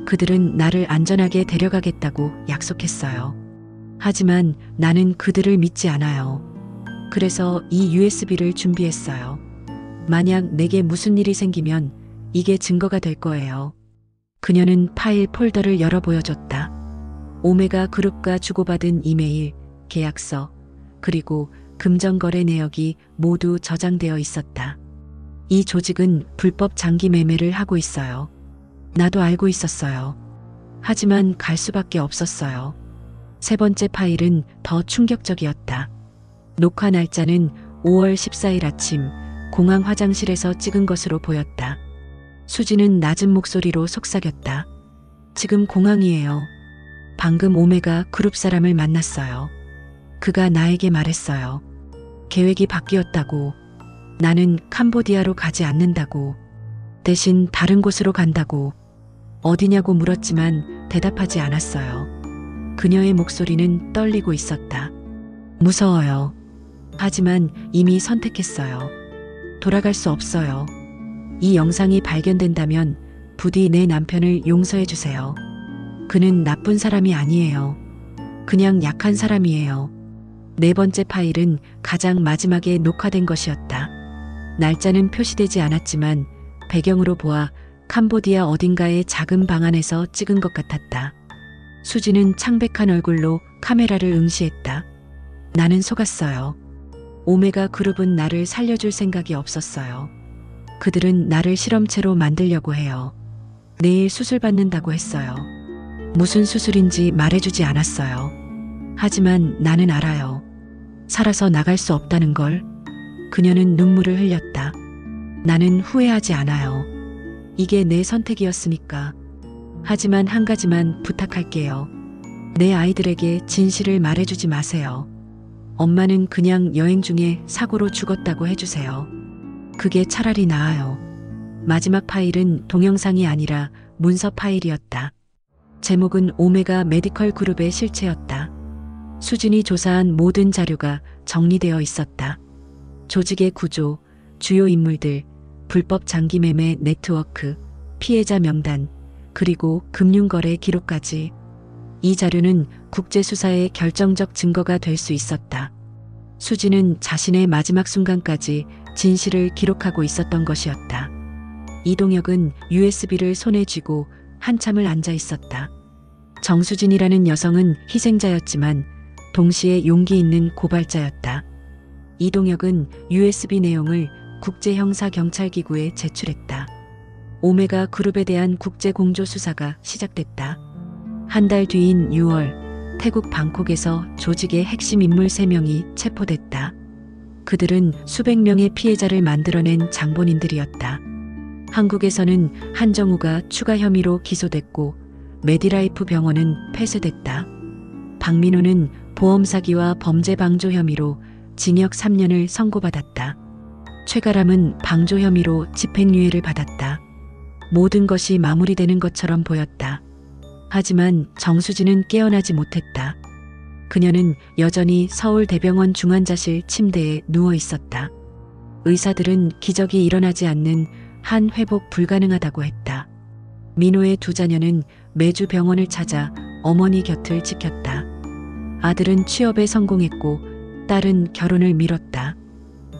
그들은 나를 안전하게 데려가겠다고 약속했어요. 하지만 나는 그들을 믿지 않아요. 그래서 이 USB를 준비했어요. 만약 내게 무슨 일이 생기면 이게 증거가 될 거예요. 그녀는 파일 폴더를 열어 보여줬다. 오메가 그룹과 주고받은 이메일, 계약서, 그리고 금전거래 내역이 모두 저장되어 있었다. 이 조직은 불법 장기 매매를 하고 있어요. 나도 알고 있었어요. 하지만 갈 수밖에 없었어요. 세 번째 파일은 더 충격적이었다. 녹화 날짜는 5월 14일 아침 공항 화장실에서 찍은 것으로 보였다. 수지는 낮은 목소리로 속삭였다. 지금 공항이에요. 방금 오메가 그룹 사람을 만났어요. 그가 나에게 말했어요. 계획이 바뀌었다고. 나는 캄보디아로 가지 않는다고. 대신 다른 곳으로 간다고. 어디냐고 물었지만 대답하지 않았어요. 그녀의 목소리는 떨리고 있었다. 무서워요. 하지만 이미 선택했어요. 돌아갈 수 없어요. 이 영상이 발견된다면 부디 내 남편을 용서해 주세요. 그는 나쁜 사람이 아니에요. 그냥 약한 사람이에요. 네 번째 파일은 가장 마지막에 녹화된 것이었다. 날짜는 표시되지 않았지만 배경으로 보아 캄보디아 어딘가의 작은 방 안에서 찍은 것 같았다. 수지는 창백한 얼굴로 카메라를 응시했다. 나는 속았어요. 오메가 그룹은 나를 살려줄 생각이 없었어요. 그들은 나를 실험체로 만들려고 해요. 내일 수술 받는다고 했어요. 무슨 수술인지 말해주지 않았어요. 하지만 나는 알아요. 살아서 나갈 수 없다는 걸. 그녀는 눈물을 흘렸다. 나는 후회하지 않아요. 이게 내 선택이었으니까. 하지만 한 가지만 부탁할게요. 내 아이들에게 진실을 말해주지 마세요. 엄마는 그냥 여행 중에 사고로 죽었다고 해주세요. 그게 차라리 나아요. 마지막 파일은 동영상이 아니라 문서 파일이었다. 제목은 오메가 메디컬 그룹의 실체였다. 수진이 조사한 모든 자료가 정리되어 있었다. 조직의 구조, 주요 인물들, 불법 장기 매매 네트워크, 피해자 명단, 그리고 금융거래 기록까지. 이 자료는 국제수사의 결정적 증거가 될 수 있었다. 수지는 자신의 마지막 순간까지 진실을 기록하고 있었던 것이었다. 이동혁은 USB를 손에 쥐고 한참을 앉아 있었다. 정수진이라는 여성은 희생자였지만 동시에 용기 있는 고발자였다. 이동혁은 USB 내용을 국제형사경찰기구에 제출했다. 오메가 그룹에 대한 국제공조 수사가 시작됐다. 한 달 뒤인 6월 태국 방콕에서 조직의 핵심 인물 3명이 체포됐다. 그들은 수백 명의 피해자를 만들어낸 장본인들이었다. 한국에서는 한정우가 추가 혐의로 기소됐고 메디라이프 병원은 폐쇄됐다. 박민호는 보험 사기와 범죄 방조 혐의로 징역 3년을 선고받았다. 최가람은 방조 혐의로 집행유예를 받았다. 모든 것이 마무리되는 것처럼 보였다. 하지만 정수진은 깨어나지 못했다. 그녀는 여전히 서울대병원 중환자실 침대에 누워 있었다. 의사들은 기적이 일어나지 않는 한 회복 불가능하다고 했다. 민호의 두 자녀는 매주 병원을 찾아 어머니 곁을 지켰다. 아들은 취업에 성공했고 딸은 결혼을 미뤘다.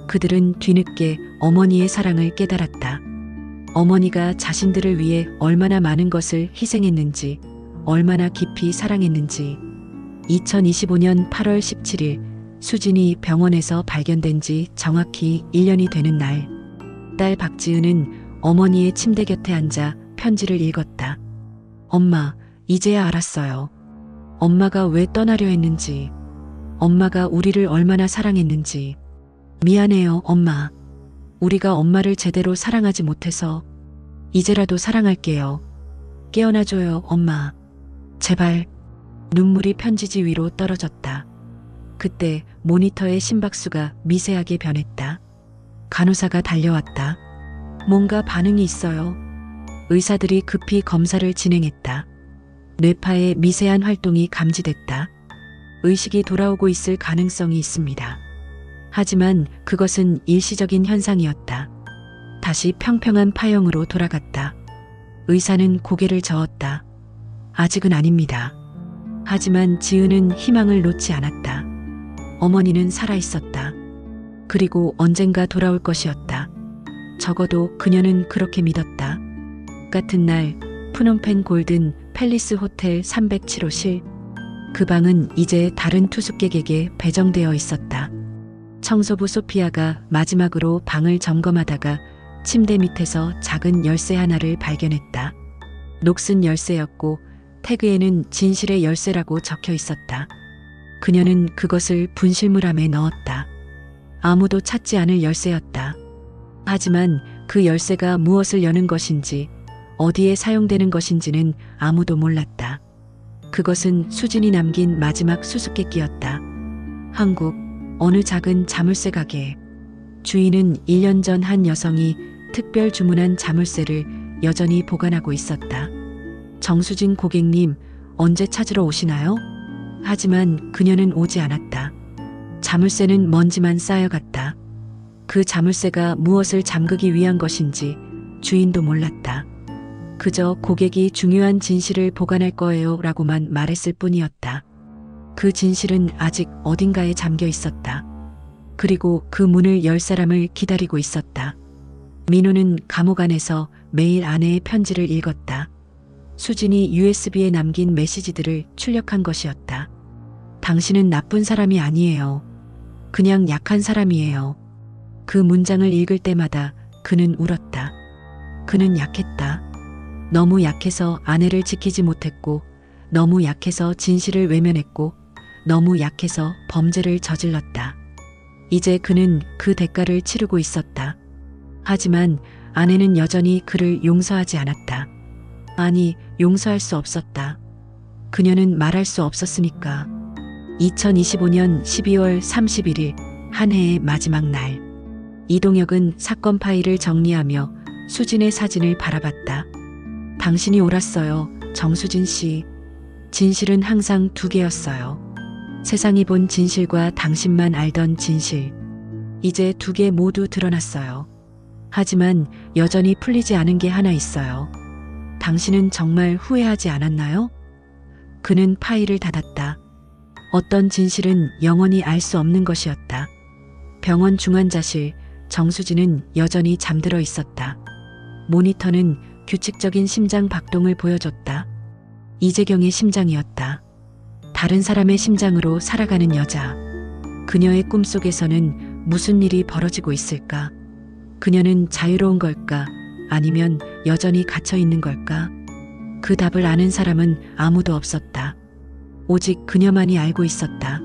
그들은 뒤늦게 어머니의 사랑을 깨달았다. 어머니가 자신들을 위해 얼마나 많은 것을 희생했는지, 얼마나 깊이 사랑했는지. 2025년 8월 17일 수진이 병원에서 발견된 지 정확히 1년이 되는 날, 딸 박지은은 어머니의 침대 곁에 앉아 편지를 읽었다. 엄마, 이제야 알았어요. 엄마가 왜 떠나려 했는지, 엄마가 우리를 얼마나 사랑했는지. 미안해요, 엄마. 우리가 엄마를 제대로 사랑하지 못해서. 이제라도 사랑할게요. 깨어나줘요, 엄마. 제발. 눈물이 편지지 위로 떨어졌다. 그때 모니터의 심박수가 미세하게 변했다. 간호사가 달려왔다. 뭔가 반응이 있어요. 의사들이 급히 검사를 진행했다. 뇌파의 미세한 활동이 감지됐다. 의식이 돌아오고 있을 가능성이 있습니다. 하지만 그것은 일시적인 현상이었다. 다시 평평한 파형으로 돌아갔다. 의사는 고개를 저었다. 아직은 아닙니다. 하지만 지은은 희망을 놓지 않았다. 어머니는 살아있었다. 그리고 언젠가 돌아올 것이었다. 적어도 그녀는 그렇게 믿었다. 같은 날 프놈펜 골든 팰리스 호텔 307호실. 그 방은 이제 다른 투숙객에게 배정되어 있었다. 청소부 소피아가 마지막으로 방을 점검하다가 침대 밑에서 작은 열쇠 하나를 발견했다. 녹슨 열쇠였고 태그에는 진실의 열쇠라고 적혀 있었다. 그녀는 그것을 분실물함에 넣었다. 아무도 찾지 않을 열쇠였다. 하지만 그 열쇠가 무엇을 여는 것인지, 어디에 사용되는 것인지는 아무도 몰랐다. 그것은 수진이 남긴 마지막 수수께끼였다. 한국 어느 작은 자물쇠 가게. 주인은 1년 전 한 여성이 특별 주문한 자물쇠를 여전히 보관하고 있었다. 정수진 고객님, 언제 찾으러 오시나요? 하지만 그녀는 오지 않았다. 자물쇠는 먼지만 쌓여갔다. 그 자물쇠가 무엇을 잠그기 위한 것인지 주인도 몰랐다. 그저 고객이 중요한 진실을 보관할 거예요 라고만 말했을 뿐이었다. 그 진실은 아직 어딘가에 잠겨 있었다. 그리고 그 문을 열 사람을 기다리고 있었다. 민호는 감옥 안에서 매일 아내의 편지를 읽었다. 수진이 USB에 남긴 메시지들을 출력한 것이었다. 당신은 나쁜 사람이 아니에요. 그냥 약한 사람이에요. 그 문장을 읽을 때마다 그는 울었다. 그는 약했다. 너무 약해서 아내를 지키지 못했고, 너무 약해서 진실을 외면했고, 너무 약해서 범죄를 저질렀다. 이제 그는 그 대가를 치르고 있었다. 하지만 아내는 여전히 그를 용서하지 않았다. 아니, 용서할 수 없었다. 그녀는 말할 수 없었으니까. 2025년 12월 31일, 한 해의 마지막 날. 이동혁은 사건 파일을 정리하며 수진의 사진을 바라봤다. 당신이 옳았어요, 정수진 씨. 진실은 항상 두 개였어요. 세상이 본 진실과 당신만 알던 진실. 이제 두 개 모두 드러났어요. 하지만 여전히 풀리지 않은 게 하나 있어요. 당신은 정말 후회하지 않았나요? 그는 파일을 닫았다. 어떤 진실은 영원히 알 수 없는 것이었다. 병원 중환자실, 정수진은 여전히 잠들어 있었다. 모니터는 규칙적인 심장 박동을 보여줬다. 이재경의 심장이었다. 다른 사람의 심장으로 살아가는 여자. 그녀의 꿈속에서는 무슨 일이 벌어지고 있을까? 그녀는 자유로운 걸까? 아니면 여전히 갇혀 있는 걸까? 그 답을 아는 사람은 아무도 없었다. 오직 그녀만이 알고 있었다.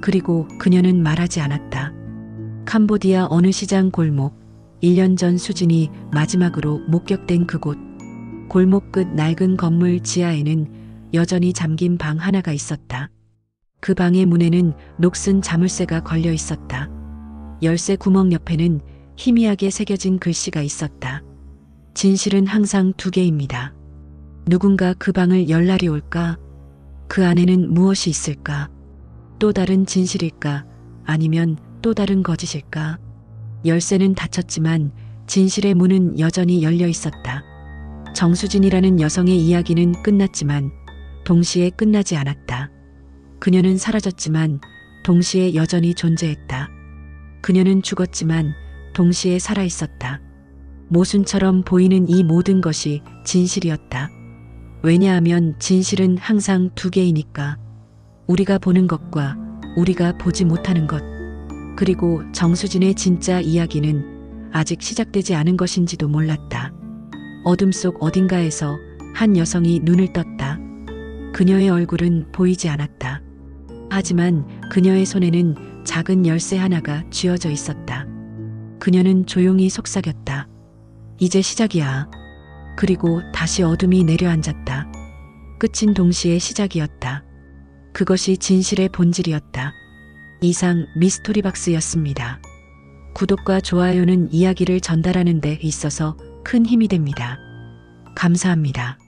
그리고 그녀는 말하지 않았다. 캄보디아 어느 시장 골목, 1년 전 수진이 마지막으로 목격된 그곳. 골목 끝 낡은 건물 지하에는 여전히 잠긴 방 하나가 있었다. 그 방의 문에는 녹슨 자물쇠가 걸려 있었다. 열쇠 구멍 옆에는 희미하게 새겨진 글씨가 있었다. 진실은 항상 두 개입니다. 누군가 그 방을 열 날이 올까? 그 안에는 무엇이 있을까? 또 다른 진실일까? 아니면 또 다른 거짓일까? 열쇠는 닫혔지만 진실의 문은 여전히 열려 있었다. 정수진이라는 여성의 이야기는 끝났지만 동시에 끝나지 않았다. 그녀는 사라졌지만 동시에 여전히 존재했다. 그녀는 죽었지만 동시에 살아있었다. 모순처럼 보이는 이 모든 것이 진실이었다. 왜냐하면 진실은 항상 두 개이니까. 우리가 보는 것과 우리가 보지 못하는 것. 그리고 정수진의 진짜 이야기는 아직 시작되지 않은 것인지도 몰랐다. 어둠 속 어딘가에서 한 여성이 눈을 떴다. 그녀의 얼굴은 보이지 않았다. 하지만 그녀의 손에는 작은 열쇠 하나가 쥐어져 있었다. 그녀는 조용히 속삭였다. 이제 시작이야. 그리고 다시 어둠이 내려앉았다. 끝인 동시에 시작이었다. 그것이 진실의 본질이었다. 이상 미스토리박스였습니다. 구독과 좋아요는 이야기를 전달하는 데 있어서 큰 힘이 됩니다. 감사합니다.